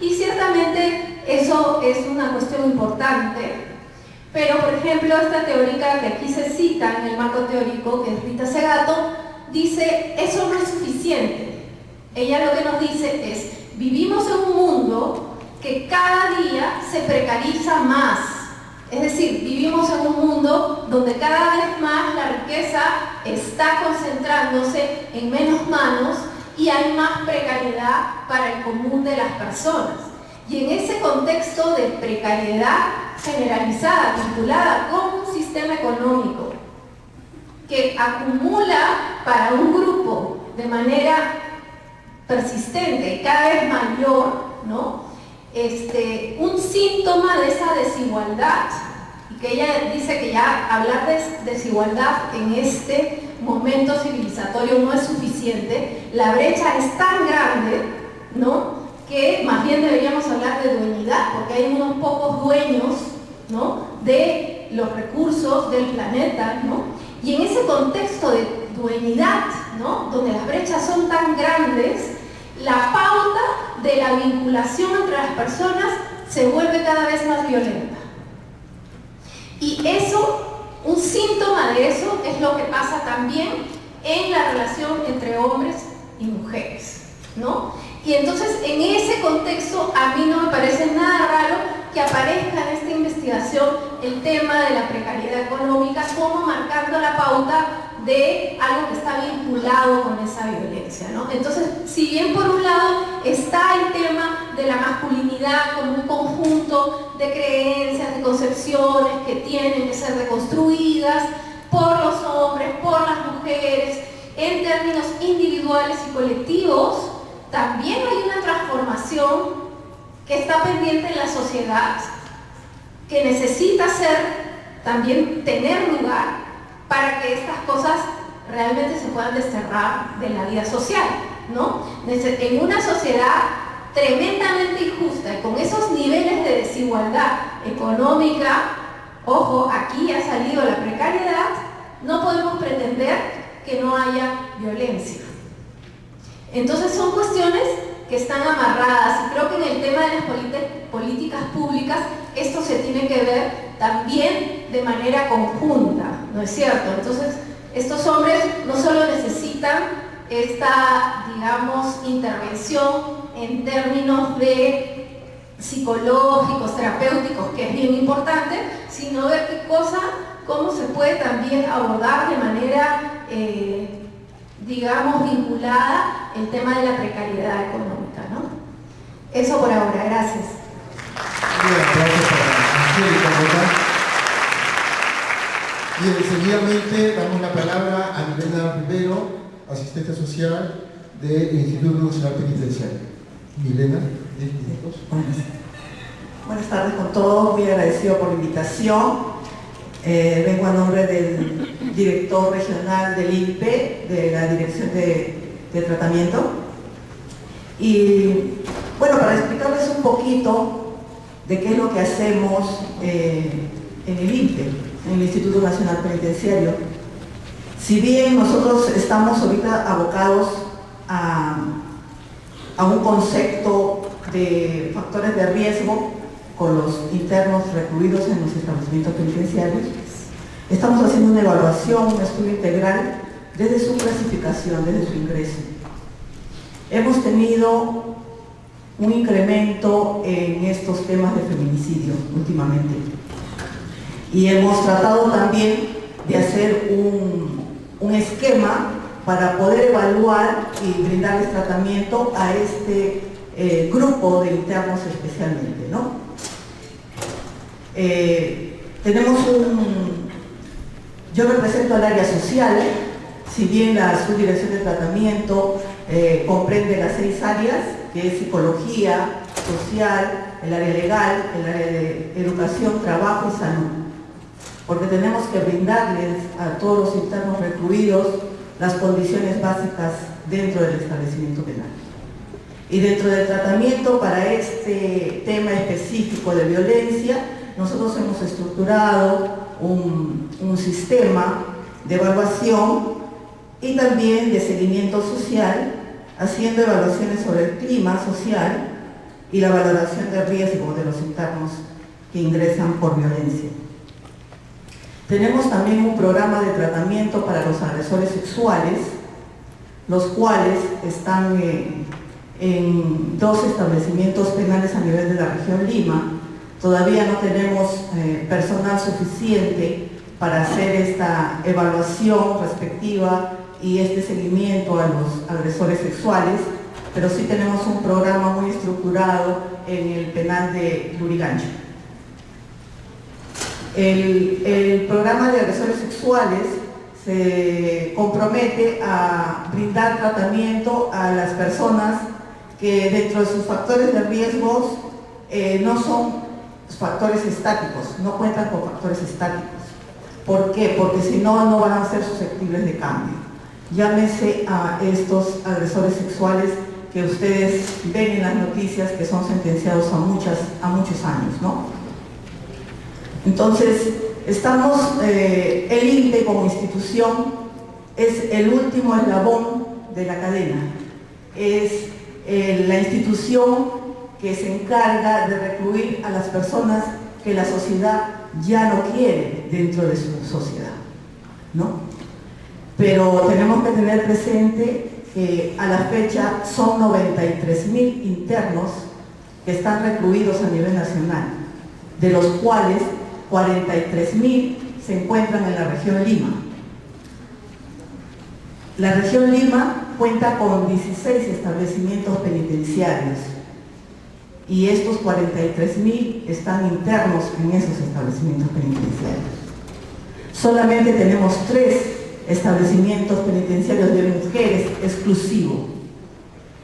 Speaker 3: y ciertamente eso es una cuestión importante. Pero, por ejemplo, esta teórica que aquí se cita en el marco teórico, que es Rita Segato, dice, eso no es suficiente. Ella lo que nos dice es, vivimos en un mundo que cada día se precariza más. Es decir, vivimos en un mundo donde cada vez más la riqueza está concentrándose en menos manos y hay más precariedad para el común de las personas. Y en ese contexto de precariedad generalizada, vinculada con un sistema económico que acumula para un grupo de manera persistente y cada vez mayor, ¿no? Un síntoma de esa desigualdad, y que ella dice que ya hablar de desigualdad en este momento civilizatorio no es suficiente, la brecha es tan grande, ¿no?, que más bien deberíamos hablar de dueñidad, porque hay unos pocos dueños, ¿no?, de los recursos del planeta, ¿no? Y en ese contexto de dueñidad, ¿no?, donde las brechas son tan grandes, la pauta de la vinculación entre las personas se vuelve cada vez más violenta. Y eso, un síntoma de eso, es lo que pasa también en la relación entre hombres y mujeres, ¿no? Y entonces, en ese contexto, a mí no me parece nada raro que aparezca en esta investigación el tema de la precariedad económica como marcando la pauta de algo que está vinculado con esa violencia, ¿no? Entonces, si bien por un lado está el tema de la masculinidad como un conjunto de creencias, de concepciones que tienen que ser reconstruidas por los hombres, por las mujeres, en términos individuales y colectivos. También hay una transformación que está pendiente en la sociedad, que necesita también tener lugar para que estas cosas realmente se puedan desterrar de la vida social, ¿no? En una sociedad tremendamente injusta y con esos niveles de desigualdad económica, ojo, aquí ha salido la precariedad, no podemos pretender que no haya violencia. Entonces son cuestiones que están amarradas y creo que en el tema de las políticas públicas esto se tiene que ver también de manera conjunta, ¿no es cierto? Entonces estos hombres no solo necesitan esta, digamos, intervención en términos de psicológicos, terapéuticos, que es bien importante, sino ver cómo se puede también abordar de manera, digamos, vinculada el tema de la precariedad económica, ¿no? Eso por ahora, gracias.
Speaker 1: Un aplauso para Angélica Mota. Y seguidamente damos la palabra a Milena Rivero, asistente social del Instituto Nacional Penitenciario. Milena, 10 minutos.
Speaker 4: Buenas tardes con todos, muy agradecido por la invitación. Vengo a nombre del director regional del INPE, de la Dirección de Tratamiento. Y bueno, para explicarles un poquito de qué es lo que hacemos en el INPE, en el Instituto Nacional Penitenciario. Si bien nosotros estamos ahorita abocados a un concepto de factores de riesgo con los internos recluidos en los establecimientos penitenciarios, estamos haciendo una evaluación, un estudio integral desde su clasificación, desde su ingreso. Hemos tenido un incremento en estos temas de feminicidio últimamente y hemos tratado también de hacer un esquema para poder evaluar y brindarles tratamiento a este grupo de internos especialmente, ¿no? Yo represento al área social, si bien la subdirección de tratamiento comprende las 6 áreas, que es psicología, social, el área legal, el área de educación, trabajo y salud. Porque tenemos que brindarles a todos los internos recluidos las condiciones básicas dentro del establecimiento penal. Y dentro del tratamiento para este tema específico de violencia, nosotros hemos estructurado un sistema de evaluación y también de seguimiento social, haciendo evaluaciones sobre el clima social y la valoración de riesgo de los internos que ingresan por violencia. Tenemos también un programa de tratamiento para los agresores sexuales, los cuales están en 2 establecimientos penales a nivel de la región Lima. Todavía no tenemos personal suficiente para hacer esta evaluación respectiva y este seguimiento a los agresores sexuales, pero sí tenemos un programa muy estructurado en el penal de Lurigancho. El programa de agresores sexuales se compromete a brindar tratamiento a las personas que dentro de sus factores de riesgos no son factores estáticos, no cuentan con factores estáticos. ¿Por qué? Porque si no, no van a ser susceptibles de cambio. Llámese a estos agresores sexuales que ustedes ven en las noticias que son sentenciados a muchos años, ¿no? Entonces, el INPE como institución es el último eslabón de la cadena. Es la institución que se encarga de recluir a las personas que la sociedad ya no quiere dentro de su sociedad, ¿no? Pero tenemos que tener presente que a la fecha son 93.000 internos que están recluidos a nivel nacional, de los cuales 43.000 se encuentran en la región Lima. La región Lima cuenta con 16 establecimientos penitenciarios y estos 43.000 están internos en esos establecimientos penitenciarios. Solamente tenemos 3 establecimientos penitenciarios de mujeres exclusivos.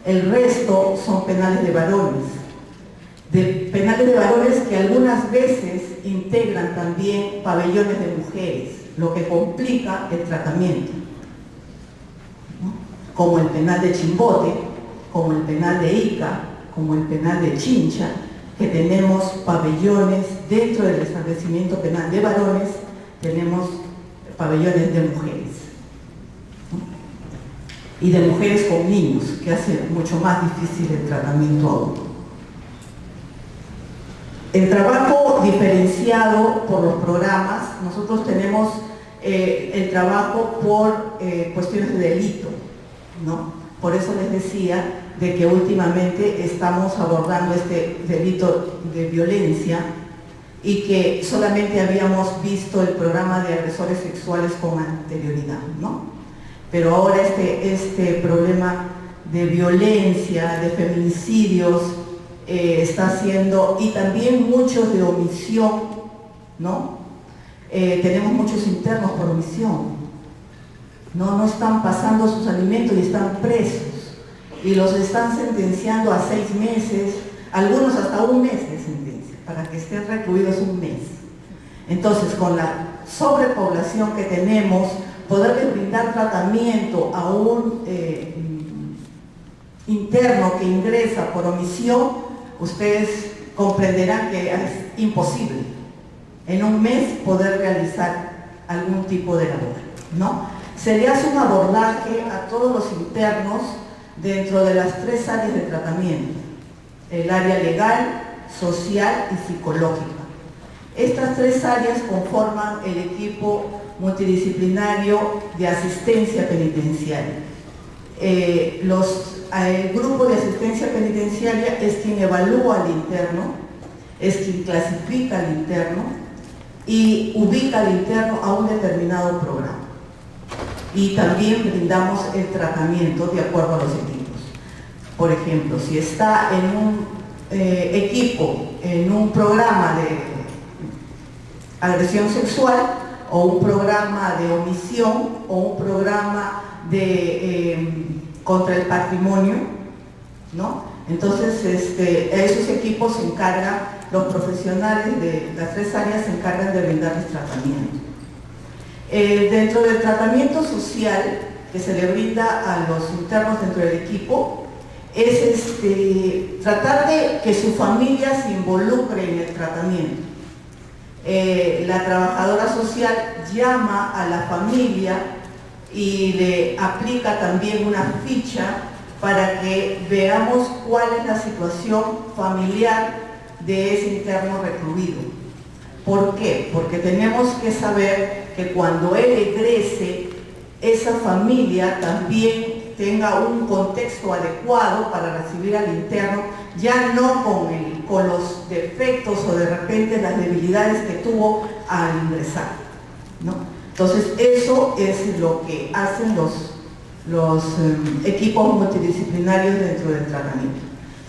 Speaker 4: El resto son penales de varones. Penales de varones que algunas veces integran también pabellones de mujeres, lo que complica el tratamiento, ¿no? Como el penal de Chimbote, como el penal de Ica, como el penal de Chincha, que tenemos pabellones dentro del establecimiento penal de varones, tenemos pabellones de mujeres, ¿no? Y de mujeres con niños, que hace mucho más difícil el tratamiento aún. El trabajo diferenciado por los programas, nosotros tenemos el trabajo por cuestiones de delito, ¿no? Por eso les decía de que últimamente estamos abordando este delito de violencia y que solamente habíamos visto el programa de agresores sexuales con anterioridad, ¿no? Pero ahora este problema de violencia, de feminicidios, está haciendo, y también muchos de omisión, ¿no? Tenemos muchos internos por omisión, no están pasando sus alimentos y están presos, y los están sentenciando a 6 meses, algunos hasta 1 mes de sentencia, para que estén recluidos 1 mes. Entonces, con la sobrepoblación que tenemos, poderles brindar tratamiento a un interno que ingresa por omisión, ustedes comprenderán que es imposible en 1 mes poder realizar algún tipo de labor, ¿no? Se le hace un abordaje a todos los internos dentro de las 3 áreas de tratamiento: el área legal, social y psicológica. Estas 3 áreas conforman el equipo multidisciplinario de asistencia penitenciaria. El grupo de asistencia penitenciaria es quien evalúa al interno, es quien clasifica al interno y ubica al interno a un determinado programa. Y también brindamos el tratamiento de acuerdo a los equipos. Por ejemplo, si está en un equipo, en un programa de agresión sexual, o un programa de omisión, o un programa de contra el patrimonio, ¿no? Entonces, a esos equipos se encargan, los profesionales de las 3 áreas se encargan de brindarles tratamiento. Dentro del tratamiento social que se le brinda a los internos dentro del equipo, es tratar de que su familia se involucre en el tratamiento. La trabajadora social llama a la familia y le aplica también una ficha para que veamos cuál es la situación familiar de ese interno recluido. ¿Por qué? Porque tenemos que saber que cuando él egrese, esa familia también tenga un contexto adecuado para recibir al interno, ya no con los defectos o de repente las debilidades que tuvo al ingresar, ¿no? Entonces, eso es lo que hacen los equipos multidisciplinarios dentro del tratamiento.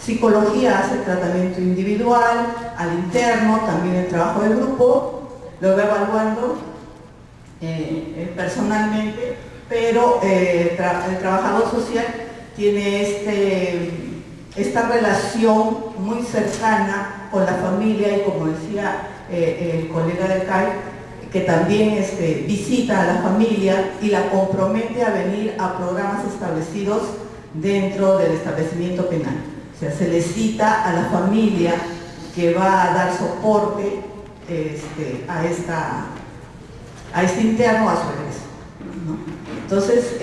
Speaker 4: Psicología hace tratamiento individual, al interno, también el trabajo de grupo, lo va evaluando personalmente, pero el trabajador social tiene esta relación muy cercana con la familia y, como decía el colega de CAI, que también visita a la familia y la compromete a venir a programas establecidos dentro del establecimiento penal. O sea, se le cita a la familia que va a dar soporte a este interno a su regreso, ¿no? Entonces,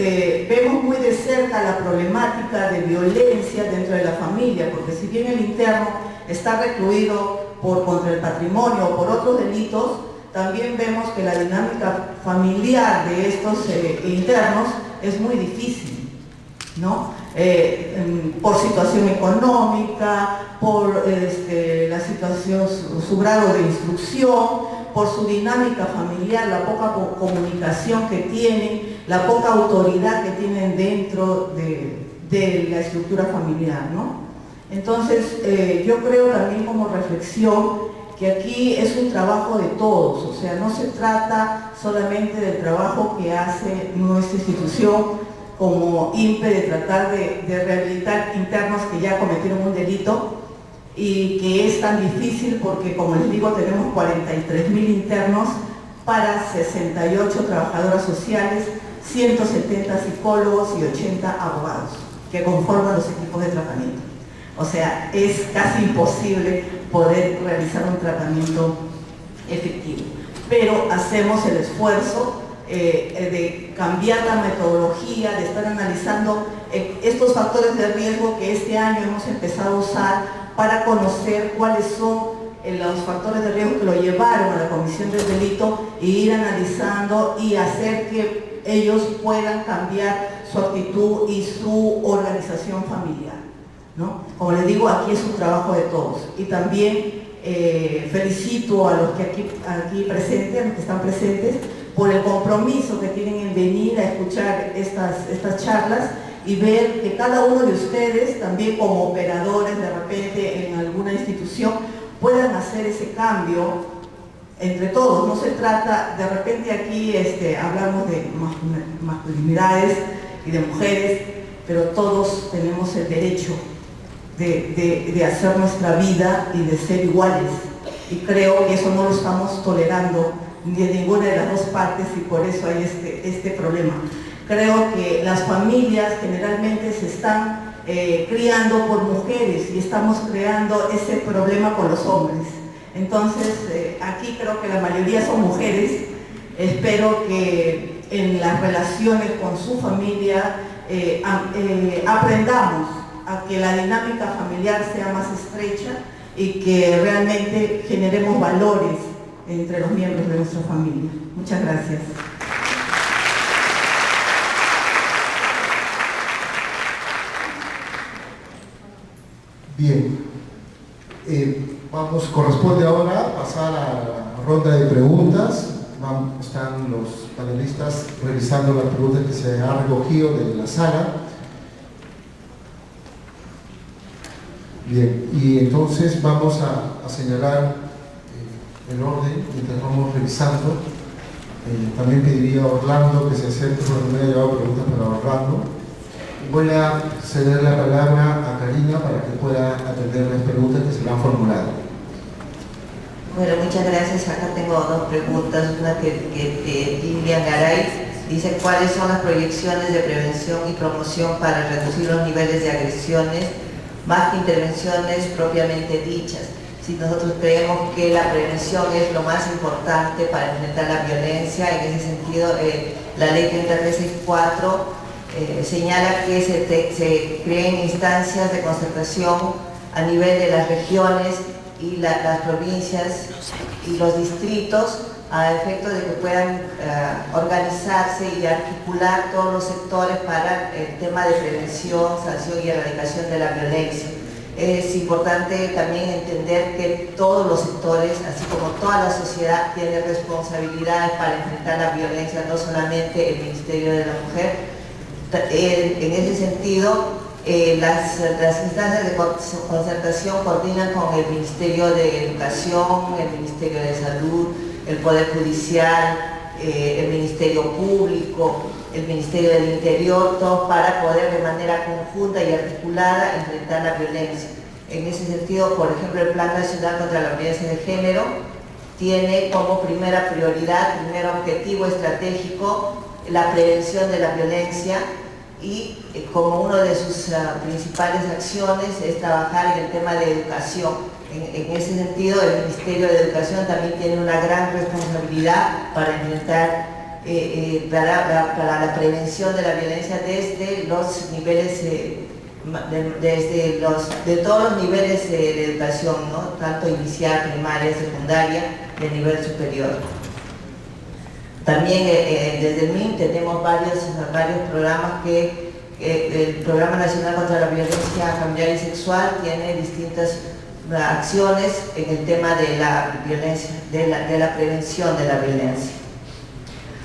Speaker 4: vemos muy de cerca la problemática de violencia dentro de la familia, porque si bien el interno está recluido contra el patrimonio o por otros delitos, también vemos que la dinámica familiar de estos internos es muy difícil, ¿no? Por situación económica, por la situación, su grado de instrucción, por su dinámica familiar, la poca comunicación que tienen, la poca autoridad que tienen dentro de la estructura familiar, ¿no? Entonces, yo creo también como reflexión que aquí es un trabajo de todos, o sea, no se trata solamente del trabajo que hace nuestra institución como INPE de tratar de rehabilitar internos que ya cometieron un delito y que es tan difícil porque, como les digo, tenemos 43.000 internos para 68 trabajadoras sociales, 170 psicólogos y 80 abogados que conforman los equipos de tratamiento. O sea, es casi imposible poder realizar un tratamiento efectivo. Pero hacemos el esfuerzo de cambiar la metodología, de estar analizando estos factores de riesgo que este año hemos empezado a usar para conocer cuáles son los factores de riesgo que lo llevaron a la comisión del delito e ir analizando y hacer que ellos puedan cambiar su actitud y su organización familiar, ¿no? Como les digo, aquí es un trabajo de todos. Y también felicito a los que aquí presentes, a los que están presentes, por el compromiso que tienen en venir a escuchar estas charlas y ver que cada uno de ustedes, también como operadores de repente en alguna institución, puedan hacer ese cambio entre todos. No se trata, de repente aquí hablamos de masculinidades y de mujeres, pero todos tenemos el derecho de hacer nuestra vida y de ser iguales. Y creo que eso no lo estamos tolerando ni de ninguna de las dos partes y por eso hay este problema. Creo que las familias generalmente se están criando por mujeres y estamos creando ese problema con los hombres. Entonces, aquí creo que la mayoría son mujeres. Espero que en las relaciones con su familia aprendamos a que la dinámica familiar sea más estrecha y que realmente generemos valores entre los miembros de nuestra familia. Muchas gracias.
Speaker 1: Bien, corresponde ahora pasar a la ronda de preguntas. Están los panelistas revisando las preguntas que se han recogido de la sala. Bien, y entonces vamos a señalar el orden mientras vamos revisando. También pediría a Orlando que se acerque porque me ha llevado preguntas para Orlando. Voy a ceder la palabra a Karina para que pueda atender las preguntas que se le han formulado.
Speaker 5: Bueno, muchas gracias. Acá tengo dos preguntas. Una que Lilian Garay dice: ¿cuáles son las proyecciones de prevención y promoción para reducir los niveles de agresiones, más que intervenciones propiamente dichas? Si nosotros creemos que la prevención es lo más importante para enfrentar la violencia, en ese sentido, la ley 3364 señala que se creen instancias de concertación a nivel de las regiones y las provincias y los distritos a efecto de que puedan organizarse y articular todos los sectores para el tema de prevención, sanción y erradicación de la violencia. Es importante también entender que todos los sectores, así como toda la sociedad, tiene responsabilidades para enfrentar la violencia, no solamente el Ministerio de la Mujer. En ese sentido, las instancias de concertación coordinan con el Ministerio de Educación, el Ministerio de Salud, el Poder Judicial, el Ministerio Público, el Ministerio del Interior, todos para poder de manera conjunta y articulada enfrentar la violencia. En ese sentido, por ejemplo, el Plan Nacional contra la Violencia de Género tiene como primera prioridad, primer objetivo estratégico, la prevención de la violencia y como una de sus principales acciones es trabajar en el tema de educación. En ese sentido, el Ministerio de Educación también tiene una gran responsabilidad para enfrentar, para la prevención de la violencia desde los niveles, de todos los niveles de educación, ¿no? Tanto inicial, primaria, secundaria y a nivel superior. También desde el MIN tenemos varios programas que el Programa Nacional contra la Violencia Familiar y Sexual tiene distintas acciones en el tema de la violencia, de la prevención de la violencia.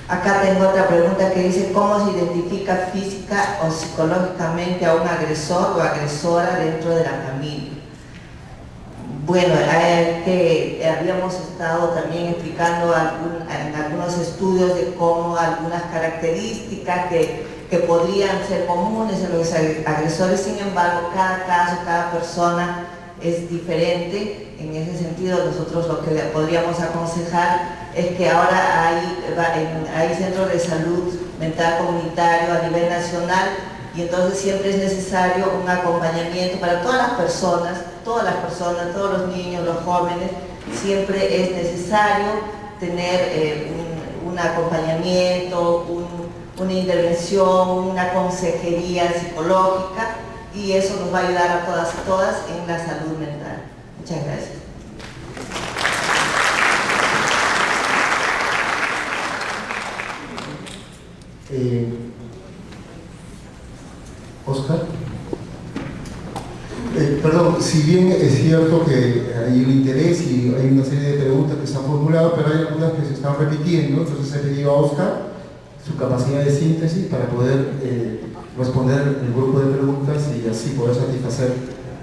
Speaker 5: Acá tengo otra pregunta que dice, ¿cómo se identifica física o psicológicamente a un agresor o agresora dentro de la familia? Bueno, habíamos estado también explicando en algunos estudios de cómo algunas características que podrían ser comunes en los agresores. Sin embargo, cada caso, cada persona es diferente. En ese sentido, nosotros lo que le podríamos aconsejar es que ahora hay centros de salud mental comunitario a nivel nacional, y entonces siempre es necesario un acompañamiento para todas las personas, todos los niños, los jóvenes. Siempre es necesario tener un acompañamiento, una intervención, una consejería psicológica, y eso nos va a ayudar a todas y todas en la salud mental. Muchas gracias.
Speaker 1: Oscar. Perdón, si bien es cierto que hay un interés y hay una serie de preguntas que se han formulado, pero hay algunas que se están repitiendo, entonces he pedido a Oscar su capacidad de síntesis para poder responder el grupo de preguntas y así poder satisfacer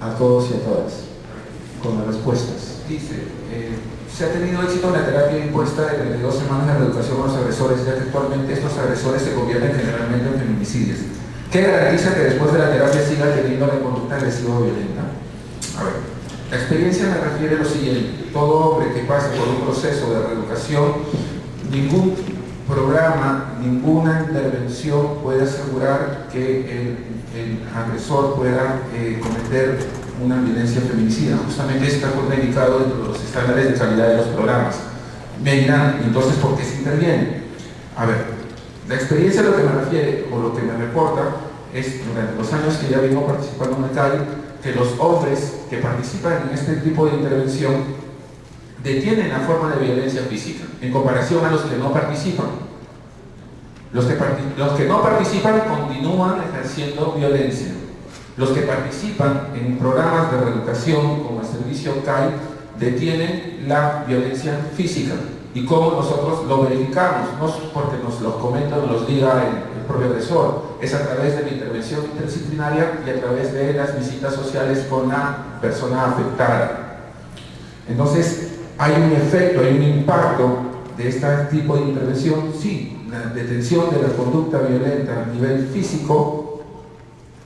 Speaker 1: a todos y a todas con las respuestas.
Speaker 2: Dice, se ha tenido éxito en la terapia impuesta de 32 semanas de reeducación a los agresores, ya que actualmente estos agresores se convierten generalmente en feminicidios. ¿Qué garantiza que después de la terapia siga teniendo la conducta agresiva o violenta? A ver, la experiencia me refiere a lo siguiente: todo hombre que pase por un proceso de reeducación, ningún programa, ninguna intervención puede asegurar que el agresor pueda cometer una violencia feminicida. Justamente está medicado dentro de los estándares de calidad de los programas. Me dirán, entonces, ¿por qué se interviene? A ver, la experiencia a lo que me refiere, o lo que me reporta, es durante los años que ya vengo participando en el CAI, que los hombres que participan en este tipo de intervención detienen la forma de violencia física en comparación a los que no participan. Los que no participan continúan ejerciendo violencia. Los que participan en programas de reeducación como el servicio CAI detienen la violencia física. ¿Y cómo nosotros lo verificamos? No porque nos lo comenta o nos lo diga el propio agresor, es a través de la intervención interdisciplinaria y a través de las visitas sociales con la persona afectada. Entonces, ¿hay un efecto, hay un impacto de este tipo de intervención? Sí, la detención de la conducta violenta a nivel físico,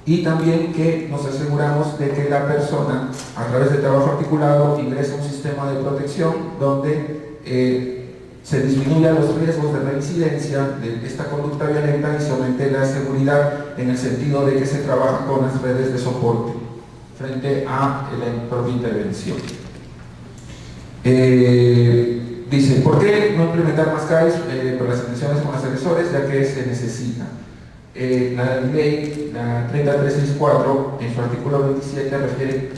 Speaker 2: y también que nos aseguramos de que la persona, a través del trabajo articulado, ingresa a un sistema de protección donde se disminuyan los riesgos de reincidencia de esta conducta violenta y se aumente la seguridad, en el sentido de que se trabaja con las redes de soporte frente a la propia intervención. Dice, ¿por qué no implementar más CAIs para las atenciones con los agresores? Ya que se necesita. La ley, la 3364, en su artículo 27,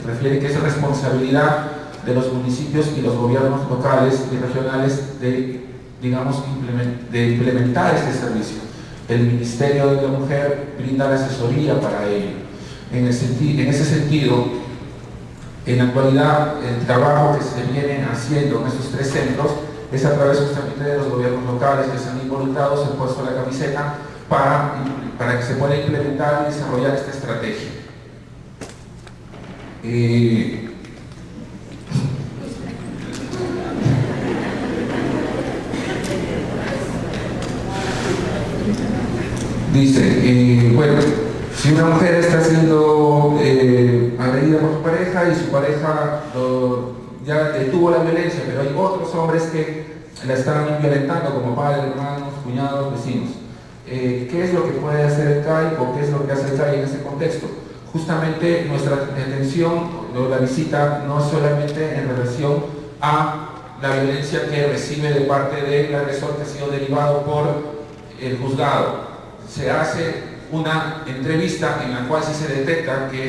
Speaker 2: refiere que es responsabilidad de los municipios y los gobiernos locales y regionales de implementar este servicio. El Ministerio de la Mujer brinda la asesoría para ello. En ese sentido, en la actualidad, el trabajo que se viene haciendo en estos 3 centros es a través justamente de los gobiernos locales que se han involucrado, se han puesto la camiseta para que se pueda implementar y desarrollar esta estrategia. Dice, bueno, si una mujer está siendo agredida por su pareja y su pareja ya detuvo la violencia, pero hay otros hombres que la están violentando, como padres, hermanos, cuñados, vecinos, ¿qué es lo que puede hacer el CAI o qué es lo que hace el CAI en ese contexto? Justamente nuestra atención o la visita no es solamente en relación a la violencia que recibe de parte del agresor que ha sido derivado por el juzgado. Se hace una entrevista en la cual, si se detecta que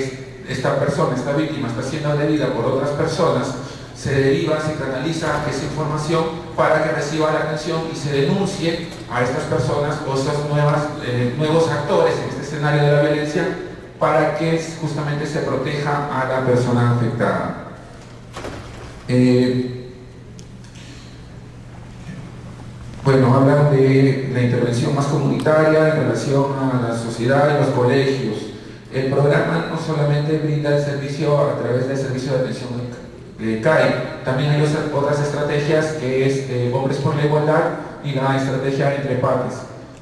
Speaker 2: esta persona, esta víctima, está siendo agredida por otras personas, se deriva, se canaliza esa información para que reciba la atención y se denuncie a estas personas o estos nuevos actores en este escenario de la violencia, para que justamente se proteja a la persona afectada. Bueno, hablan de la intervención más comunitaria en relación a la sociedad y los colegios. El programa no solamente brinda el servicio a través del servicio de atención de CAI, también hay otras estrategias que es Hombres por la Igualdad y la estrategia Entre Pares.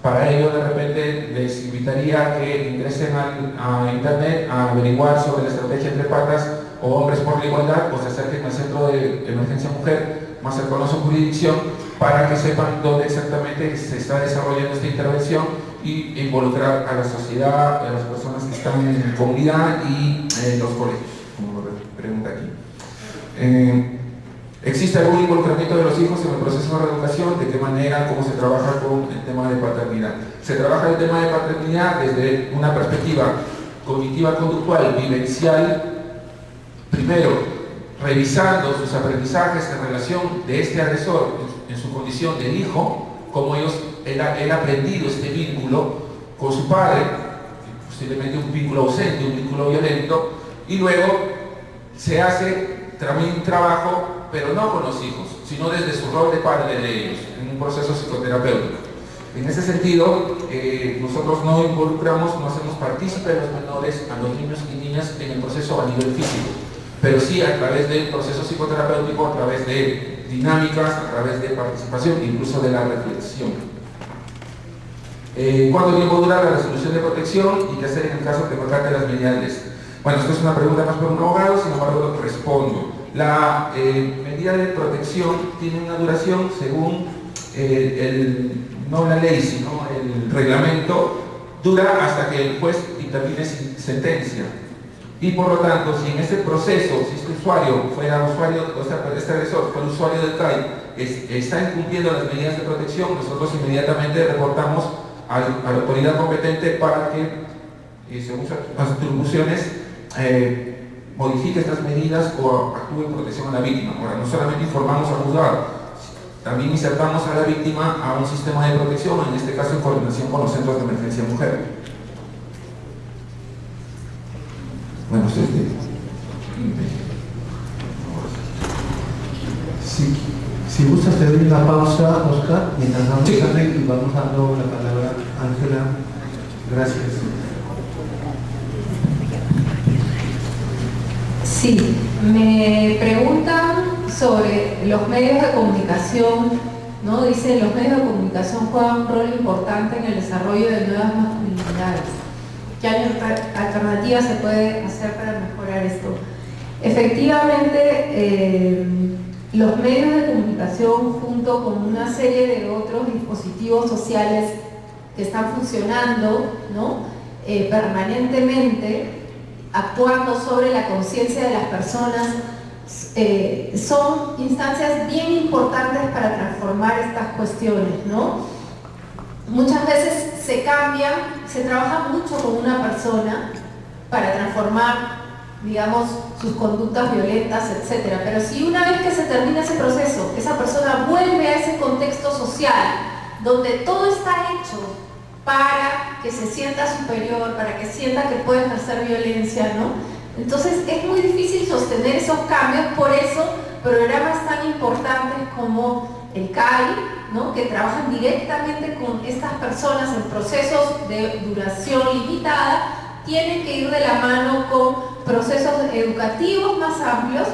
Speaker 2: Para ello, de repente, les invitaría a que ingresen a internet a averiguar sobre la estrategia Entre Patas o Hombres por la Igualdad, o se acerquen al Centro de Emergencia Mujer más cercano a su jurisdicción para que sepan dónde exactamente se está desarrollando esta intervención y involucrar a la sociedad, a las personas que están en la comunidad y los colegios, como lo pregunta aquí. ¿Existe algún involucramiento de los hijos en el proceso de reeducación? ¿De qué manera? ¿Cómo se trabaja con el tema de paternidad? Se trabaja el tema de paternidad desde una perspectiva cognitiva, conductual, vivencial. Primero, revisando sus aprendizajes en relación de este agresor en su condición de hijo, cómo él ha aprendido este vínculo con su padre, posiblemente un vínculo ausente, un vínculo violento, y luego se hace también un trabajo, pero no con los hijos, sino desde su rol de padre de ellos, en un proceso psicoterapéutico. En ese sentido, nosotros no involucramos, no hacemos partícipe a los menores, a los niños y niñas en el proceso a nivel físico, pero sí a través del proceso psicoterapéutico, a través de dinámicas, a través de participación, incluso de la reflexión. ¿Cuánto tiempo dura la resolución de protección y qué hacer en el caso que no trate las medidas? Bueno, esto es una pregunta más por un abogado, sin embargo respondo. La medida de protección tiene una duración según no la ley, sino el reglamento, dura hasta que el juez dictamine sentencia. Y por lo tanto, si en ese proceso, si este usuario fuera usuario, o sea, este agresor fuera usuario del CAI, está incumpliendo las medidas de protección, nosotros inmediatamente reportamos a la autoridad competente para que, según sus atribuciones, modifique estas medidas o actúe en protección a la víctima. Ahora, no solamente informamos al juzgado, también insertamos a la víctima a un sistema de protección, en este caso en coordinación con los centros de emergencia mujer. Bueno, usted
Speaker 1: si gustas te doy una pausa, Oscar, mientras damos
Speaker 2: sí.
Speaker 1: y vamos dando la palabra a Ángela. Gracias.
Speaker 3: Sí, me preguntan sobre los medios de comunicación, ¿no? Dicen, los medios de comunicación juegan un rol importante en el desarrollo de nuevas masculinidades. ¿Qué alternativas se puede hacer para mejorar esto? Efectivamente, los medios de comunicación, junto con una serie de otros dispositivos sociales que están funcionando, ¿no? Permanentemente, actuando sobre la conciencia de las personas, son instancias bien importantes para transformar estas cuestiones, ¿no? Muchas veces se trabaja mucho con una persona para transformar, digamos, sus conductas violentas, etc. Pero si una vez que se termina ese proceso, esa persona vuelve a ese contexto social, donde todo está hecho para que se sienta superior, para que sienta que puede ejercer violencia, ¿no? Entonces es muy difícil sostener esos cambios, por eso programas tan importantes como el CAI, ¿no? Que trabajan directamente con estas personas en procesos de duración limitada, tienen que ir de la mano con procesos educativos más amplios,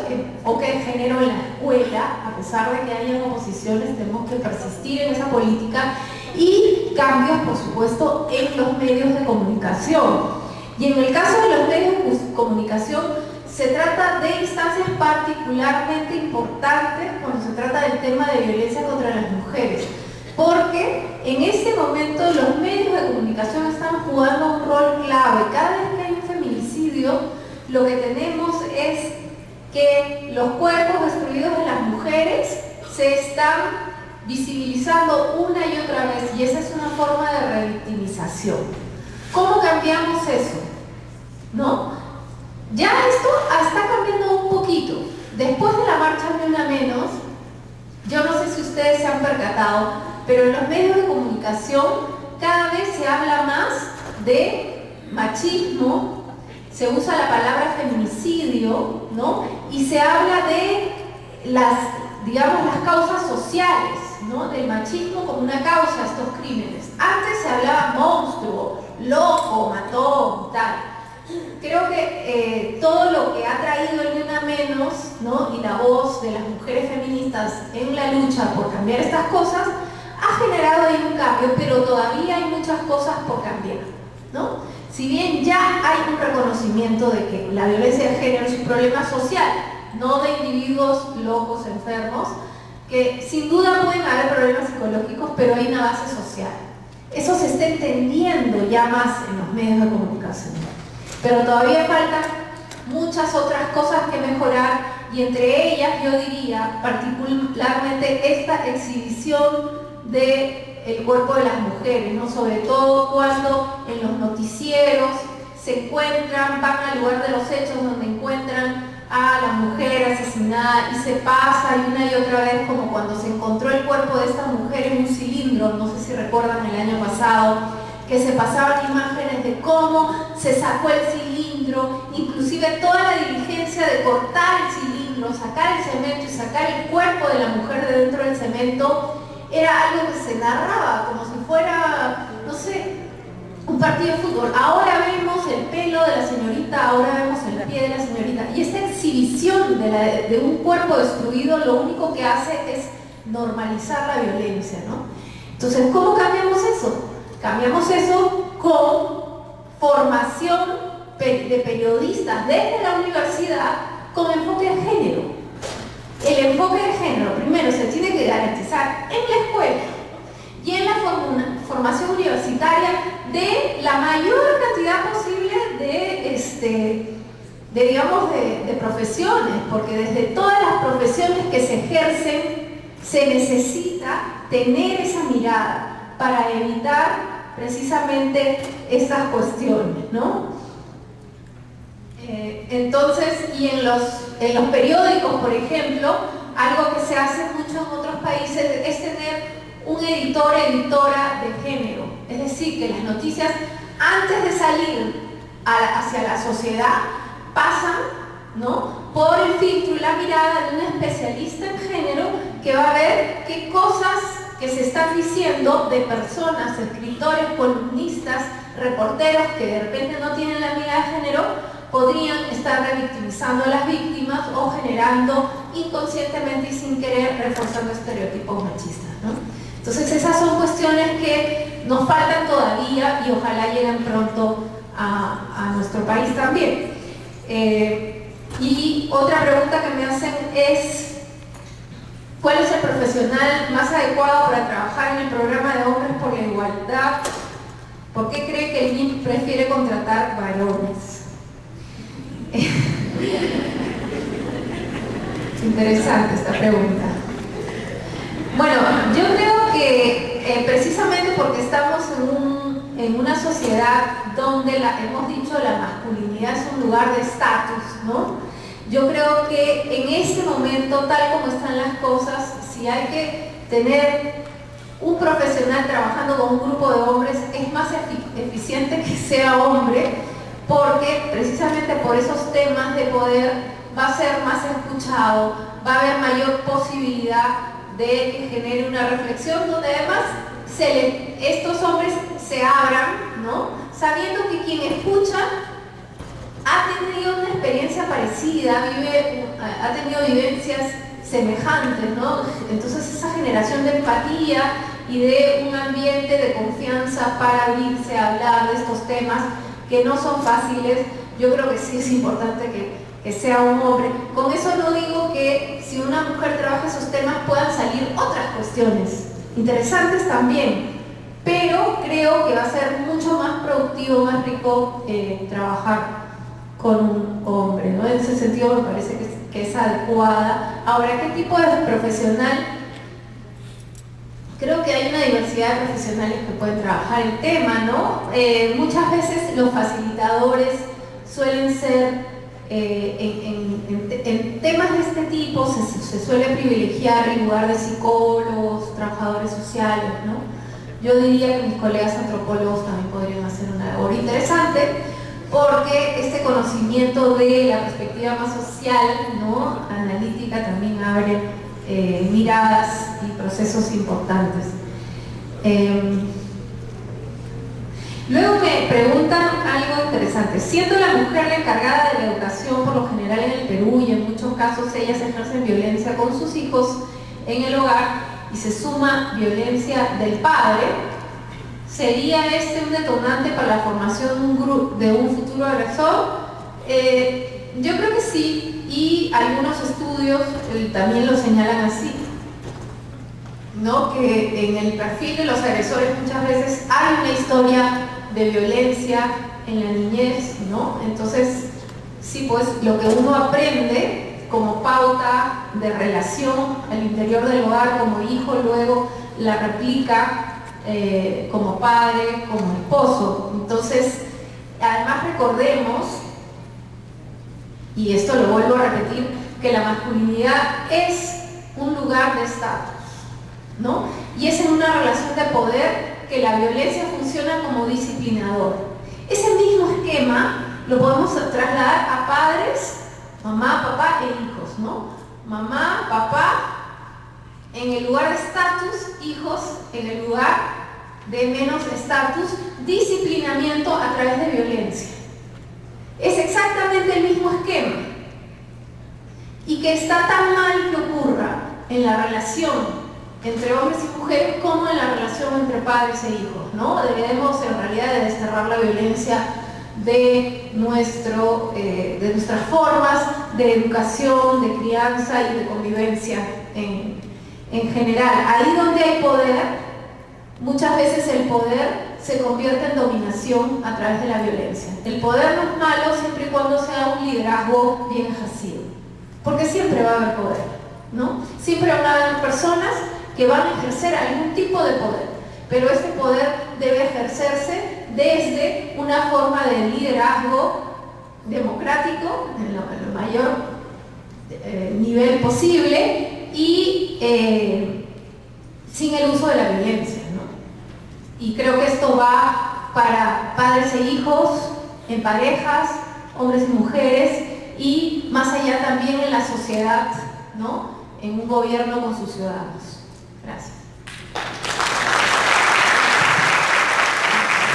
Speaker 3: o que género en la escuela, a pesar de que hayan oposiciones, tenemos que persistir en esa política, y cambios, por supuesto, en los medios de comunicación. Y en el caso de los medios de comunicación, se trata de instancias particularmente importantes cuando se trata del tema de violencia contra las mujeres, porque en este momento los medios de comunicación están jugando un rol clave. Cada vez que hay un feminicidio, lo que tenemos es que los cuerpos destruidos de las mujeres se están visibilizando una y otra vez, y esa es una forma de revictimización. ¿Cómo cambiamos eso? ¿No? Ya esto está cambiando un poquito. Después de la marcha Ni Una Menos, yo no sé si ustedes se han percatado, pero en los medios de comunicación cada vez se habla más de machismo, se usa la palabra feminicidio, ¿no? Y se habla de las causas sociales. ¿no?, del machismo como una causa de estos crímenes. Antes se hablaba monstruo, loco, matón, tal. Creo que todo lo que ha traído el Ni Una Menos, ¿no?, y la voz de las mujeres feministas en la lucha por cambiar estas cosas ha generado ahí un cambio, pero todavía hay muchas cosas por cambiar, ¿no? Si bien ya hay un reconocimiento de que la violencia de género es un problema social, no de individuos locos, enfermos, que sin duda pueden haber problemas psicológicos, pero hay una base social. Eso se está entendiendo ya más en los medios de comunicación. Pero todavía faltan muchas otras cosas que mejorar, y entre ellas yo diría particularmente esta exhibición del cuerpo de las mujeres, ¿no? Sobre todo cuando en los noticieros se encuentran, van al lugar de los hechos donde encuentran a la mujer asesinada y se pasa y una y otra vez, como cuando se encontró el cuerpo de esta mujer en un cilindro, no sé si recuerdan el año pasado, que se pasaban imágenes de cómo se sacó el cilindro, inclusive toda la diligencia de cortar el cilindro, sacar el cemento y sacar el cuerpo de la mujer de dentro del cemento, era algo que se narraba como si fuera, no sé, un partido de fútbol. Ahora vemos el pelo de la señorita, ahora vemos el pie de la señorita, y esta exhibición de un cuerpo destruido lo único que hace es normalizar la violencia, ¿no? Entonces, ¿cómo cambiamos eso? Cambiamos eso con formación de periodistas desde la universidad con enfoque de género. El enfoque de género, primero, se tiene que garantizar en la escuela y en la formación universitaria de la mayor cantidad posible de profesiones, porque desde todas las profesiones que se ejercen se necesita tener esa mirada para evitar precisamente estas cuestiones, ¿no? Entonces, y en los periódicos, por ejemplo, algo que se hace mucho en otros países es tener un editor, editora de género. Es decir, que las noticias, antes de salir hacia la sociedad, pasan, ¿no?, por el filtro y la mirada de un especialista en género que va a ver qué cosas que se están diciendo de personas, escritores, columnistas, reporteros que de repente no tienen la mirada de género, podrían estar revictimizando a las víctimas o generando inconscientemente y sin querer reforzando estereotipos machistas, ¿no? Entonces esas son cuestiones que nos faltan todavía y ojalá lleguen pronto a nuestro país también. Y otra pregunta que me hacen es: ¿cuál es el profesional más adecuado para trabajar en el programa de Hombres por la Igualdad? ¿Por qué cree que el MIM prefiere contratar varones? Interesante esta pregunta. Bueno, yo creo que precisamente porque estamos en una sociedad donde hemos dicho la masculinidad es un lugar de estatus, ¿no? Yo creo que en este momento, tal como están las cosas, si hay que tener un profesional trabajando con un grupo de hombres, es más eficiente que sea hombre, porque precisamente por esos temas de poder va a ser más escuchado, va a haber mayor posibilidad de que genere una reflexión donde además estos hombres se abran, ¿no?, sabiendo que quien escucha ha tenido una experiencia parecida, ha tenido vivencias semejantes, ¿no? Entonces esa generación de empatía y de un ambiente de confianza para abrirse a hablar de estos temas que no son fáciles, yo creo que sí es importante que sea un hombre. Con eso no digo que si una mujer trabaja esos temas puedan salir otras cuestiones interesantes también, pero creo que va a ser mucho más productivo, más rico trabajar con un hombre, ¿no? En ese sentido me parece que es adecuada. Ahora, ¿qué tipo de profesional? Creo que hay una diversidad de profesionales que pueden trabajar el tema, ¿no? Muchas veces los facilitadores suelen ser, en temas de este tipo, se suele privilegiar en lugar de psicólogos, trabajadores sociales, ¿no? Yo diría que mis colegas antropólogos también podrían hacer una labor interesante, porque este conocimiento de la perspectiva más social, ¿no?, analítica, también abre miradas y procesos importantes. Luego me preguntan algo interesante. Siendo la mujer la encargada de la educación por lo general en el Perú y en muchos casos ellas ejercen violencia con sus hijos en el hogar y se suma violencia del padre, ¿sería este un detonante para la formación de un futuro agresor? Yo creo que sí, y algunos estudios también lo señalan así, ¿no? Que en el perfil de los agresores muchas veces hay una historia de violencia en la niñez, ¿no? Entonces, sí, pues lo que uno aprende como pauta de relación al interior del hogar como hijo, luego la replica como padre, como esposo. Entonces, además recordemos, y esto lo vuelvo a repetir, que la masculinidad es un lugar de estatus, ¿no? Y es en una relación de poder que la violencia funciona como disciplinador. Ese mismo esquema lo podemos trasladar a padres, mamá, papá e hijos, ¿no? Mamá, papá en el lugar de estatus, hijos en el lugar de menos estatus, disciplinamiento a través de violencia. Es exactamente el mismo esquema. Y que está tan mal que ocurra en la relación entre hombres y mujeres como en la relación entre padres e hijos, ¿no? Debemos en realidad de desterrar la violencia de nuestras formas de educación, de crianza y de convivencia en general. Ahí donde hay poder, muchas veces el poder se convierte en dominación a través de la violencia. El poder no es malo siempre y cuando sea un liderazgo bien ejercido, porque siempre va a haber poder, ¿no? Siempre van a haber personas que van a ejercer algún tipo de poder, pero este poder debe ejercerse desde una forma de liderazgo democrático en el mayor nivel posible y sin el uso de la violencia, ¿no? Y creo que esto va para padres e hijos, en parejas, hombres y mujeres, y más allá también en la sociedad, ¿no? En un gobierno con sus ciudadanos. Gracias.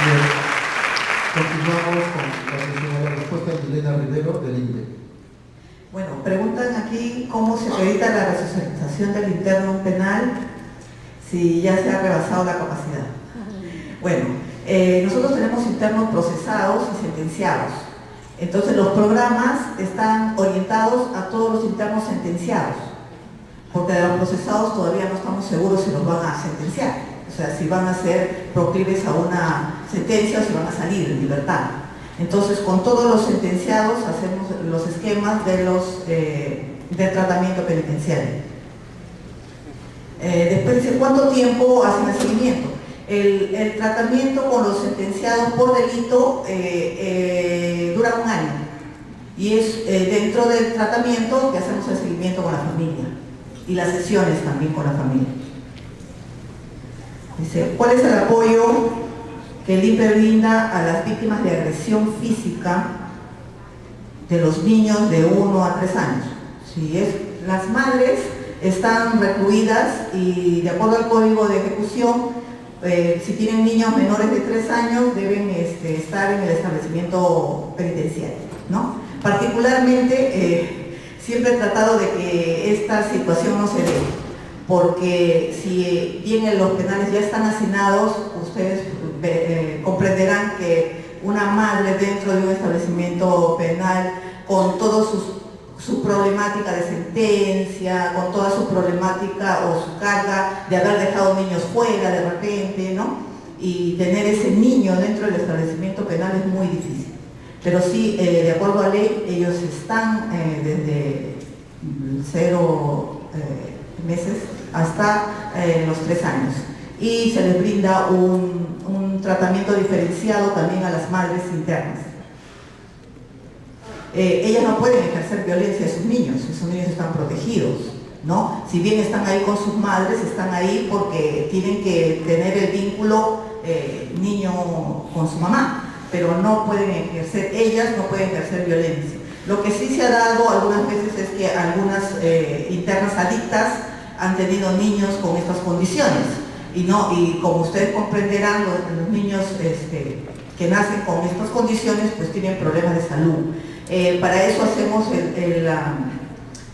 Speaker 1: Bien. Continuamos con la respuesta de Elena Rivero del INPE.
Speaker 4: Bueno, preguntan aquí cómo se acredita la resocialización del interno en un penal si ya se ha rebasado la capacidad. Bueno, nosotros tenemos internos procesados y sentenciados. Entonces los programas están orientados a todos los internos sentenciados, porque de los procesados todavía no estamos seguros si los van a sentenciar, o sea, si van a ser proclives a una sentencia o si van a salir en libertad. Entonces, con todos los sentenciados hacemos los esquemas de tratamiento penitenciario. Después dice, ¿cuánto tiempo hacen el seguimiento? El tratamiento con los sentenciados por delito dura 1 año. Y es dentro del tratamiento que hacemos el seguimiento con la familia. Y las sesiones también con la familia. Dice, ¿cuál es el apoyo que el INPE brinda a las víctimas de agresión física de los niños de 1 a 3 años? Las madres están recluidas y de acuerdo al código de ejecución, si tienen niños menores de 3 años deben estar en el establecimiento penitenciario, ¿no? Particularmente, siempre he tratado de que esta situación no se dé, porque si bien los penales ya están hacinados, ustedes comprenderán que una madre dentro de un establecimiento penal con toda su problemática de sentencia, con toda su problemática o su carga de haber dejado niños fuera de repente, ¿no? Y tener ese niño dentro del establecimiento penal es muy difícil. Pero sí, de acuerdo a ley, ellos están desde 0 meses hasta los 3 años. Y se les brinda un tratamiento diferenciado también a las madres internas. Ellas no pueden ejercer violencia a sus niños están protegidos, ¿no? Si bien están ahí con sus madres, están ahí porque tienen que tener el vínculo niño con su mamá, pero no pueden ejercer, ellas no pueden ejercer violencia. Lo que sí se ha dado algunas veces es que algunas internas adictas han tenido niños con estas condiciones. Y como ustedes comprenderán, los niños que nacen con estas condiciones pues tienen problemas de salud. Para eso hacemos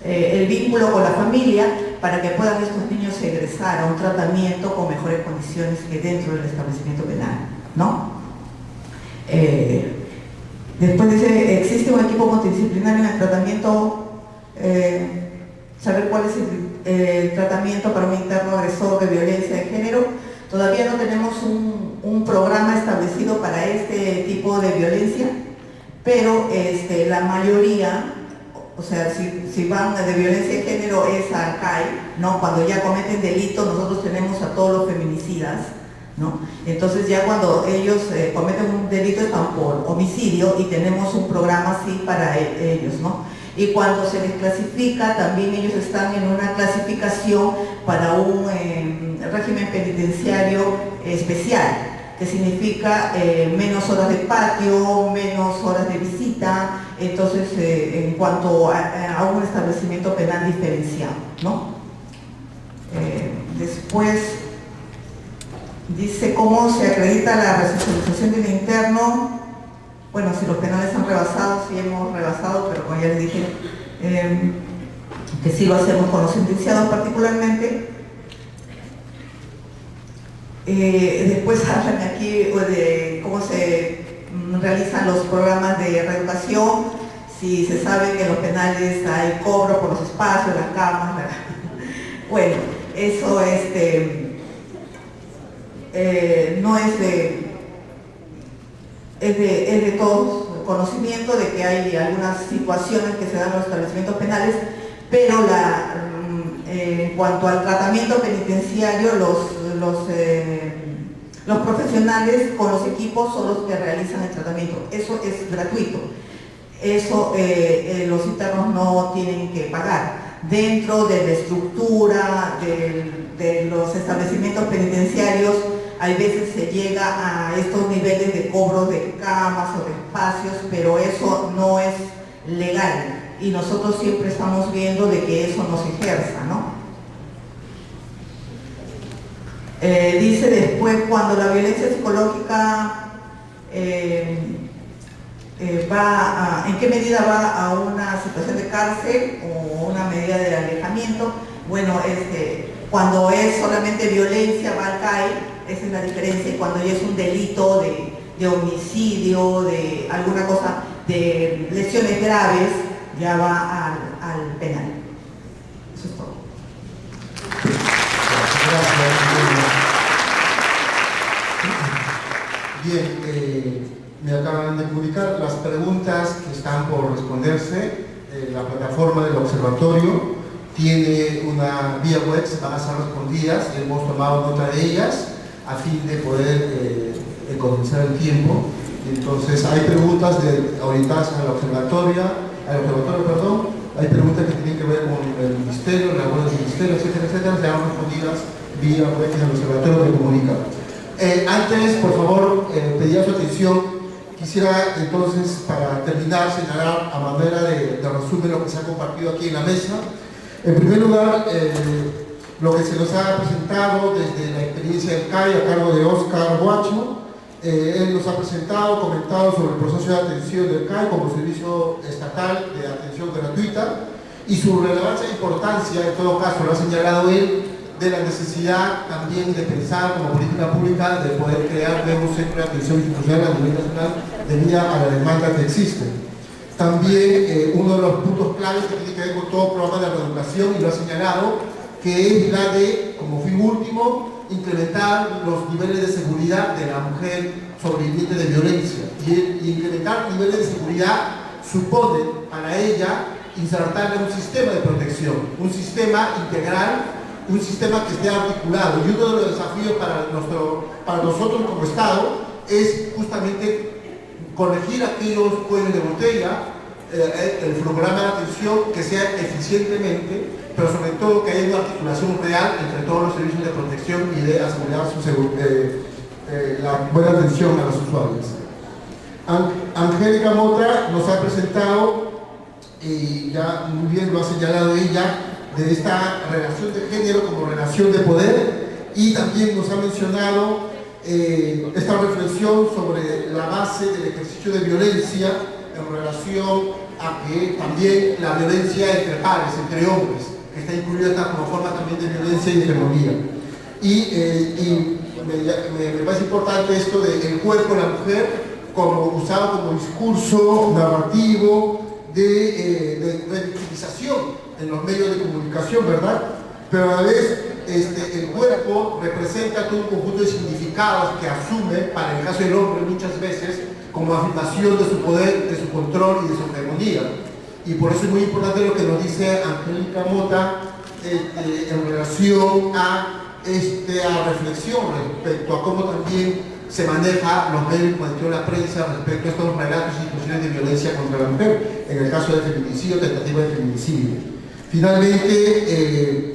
Speaker 4: el vínculo con la familia, para que puedan estos niños egresar a un tratamiento con mejores condiciones que dentro del establecimiento penal, ¿no? Después dice, existe un equipo multidisciplinario en el tratamiento, saber cuál es el tratamiento para un interno agresor de violencia de género. Todavía no tenemos un programa establecido para este tipo de violencia, pero la mayoría, o sea, si van de violencia de género es a CAI, ¿no? Cuando ya cometen delito, nosotros tenemos a todos los feminicidas, ¿no? Entonces ya cuando ellos cometen un delito están por homicidio y tenemos un programa así para ellos, ¿no? Y cuando se les clasifica, también ellos están en una clasificación para un régimen penitenciario especial, que significa menos horas de patio, menos horas de visita, entonces en cuanto a un establecimiento penal diferenciado, ¿no? Después dice cómo se acredita la resocialización del interno. Bueno, si los penales han rebasado, sí hemos rebasado, pero como ya les dije, que sí lo hacemos con los sentenciados particularmente. Después hablan aquí de cómo se realizan los programas de reeducación, si se sabe que en los penales hay cobro por los espacios, las camas, bueno, eso no es de todos conocimiento de que hay algunas situaciones que se dan en los establecimientos penales, pero en cuanto al tratamiento penitenciario, los profesionales con los equipos son los que realizan el tratamiento. Eso es gratuito. Eso los internos no tienen que pagar. Dentro de la estructura de los establecimientos penitenciarios, hay veces se llega a estos niveles de cobro de camas o de espacios, pero eso no es legal y nosotros siempre estamos viendo de que eso no se ejerza, ¿no? Dice después, cuando la violencia psicológica ¿en qué medida va a una situación de cárcel o una medida de alejamiento? Bueno, cuando es solamente violencia va al CAI, esa es la diferencia, y cuando ya es un delito de homicidio, de alguna cosa, de lesiones graves, ya va al penal. Eso es todo.
Speaker 1: Bien, me acaban de comunicar las preguntas que están por responderse. La plataforma del observatorio tiene una vía web, se van a ser respondidas y hemos tomado nota de ellas a fin de poder economizar el tiempo. Entonces hay preguntas orientadas al observatorio, hay preguntas que tienen que ver con el ministerio, la labor del ministerio, etcétera, etcétera, serán respondidas vía web del observatorio que comunica. Antes, por favor, pedía su atención. Quisiera entonces, para terminar, señalar a manera de resumen lo que se ha compartido aquí en la mesa. En primer lugar, lo que se nos ha presentado desde la experiencia del CAI a cargo de Oscar Guacho. Él nos ha presentado, comentado sobre el proceso de atención del CAI como servicio estatal de atención gratuita y su relevancia e importancia, en todo caso lo ha señalado él, de la necesidad también de pensar como política pública de poder crear nuevos centros de atención institucional a nivel nacional debido a la demanda que existe. También uno de los puntos claves que tiene que ver con todo programa de reeducación, y lo ha señalado, que es la de, como fin último, incrementar los niveles de seguridad de la mujer sobreviviente de violencia. Y incrementar niveles de seguridad supone para ella insertarle un sistema de protección, un sistema integral, un sistema que esté articulado. Y uno de los desafíos para nosotros como Estado es justamente corregir aquellos cuellos de botella, el programa de atención que sea eficientemente, pero sobre todo que haya una articulación real entre todos los servicios de protección y de asegurar la buena atención a los usuarios. Angélica Motra nos ha presentado, y ya muy bien lo ha señalado ella, de esta relación de género como relación de poder, y también nos ha mencionado esta reflexión sobre la base del ejercicio de violencia en relación a que también la violencia entre pares, entre hombres, que está incluida como forma también de violencia y hegemonía. Y me parece importante esto del cuerpo de la mujer como usado como discurso narrativo de victimización en los medios de comunicación, ¿verdad? Pero a la vez el cuerpo representa todo un conjunto de significados que asume, para el caso del hombre muchas veces, como afirmación de su poder, de su control y de su hegemonía. Y por eso es muy importante lo que nos dice Angélica Mota en relación a reflexión respecto a cómo también se maneja los medios de la prensa respecto a estos relatos y situaciones de violencia contra la mujer, en el caso del feminicidio, tentativa de feminicidio. Finalmente,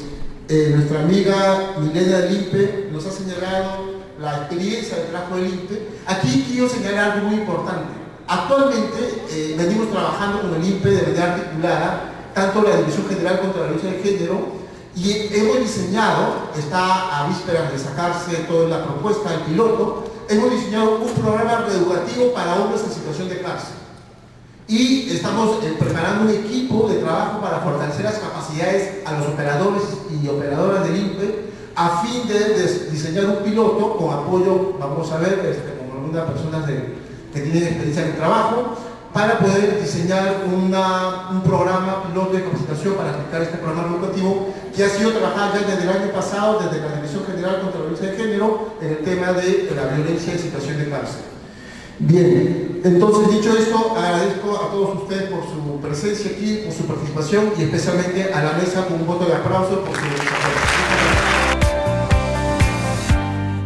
Speaker 1: nuestra amiga Milena del INPE nos ha señalado la experiencia del trabajo del INPE. Aquí quiero señalar algo muy importante. Actualmente venimos trabajando con el INPE de manera articulada, tanto la Dirección General contra la Violencia de Género, y hemos diseñado, está a vísperas de sacarse toda la propuesta, el piloto, hemos diseñado un programa reeducativo para hombres en situación de cárcel. Y estamos preparando un equipo de trabajo para fortalecer las capacidades a los operadores y operadoras del INPE a fin de diseñar un piloto con apoyo, vamos a ver, con algunas personas que tienen experiencia en el trabajo, para poder diseñar un programa piloto de capacitación para aplicar este programa educativo que ha sido trabajado ya desde el año pasado, desde la Dirección General contra la Violencia de Género, en el tema de la violencia en situación de cárcel. Bien, entonces dicho esto, agradezco a todos ustedes por su presencia aquí, por su participación y especialmente a la mesa con un voto de aplauso por su participación.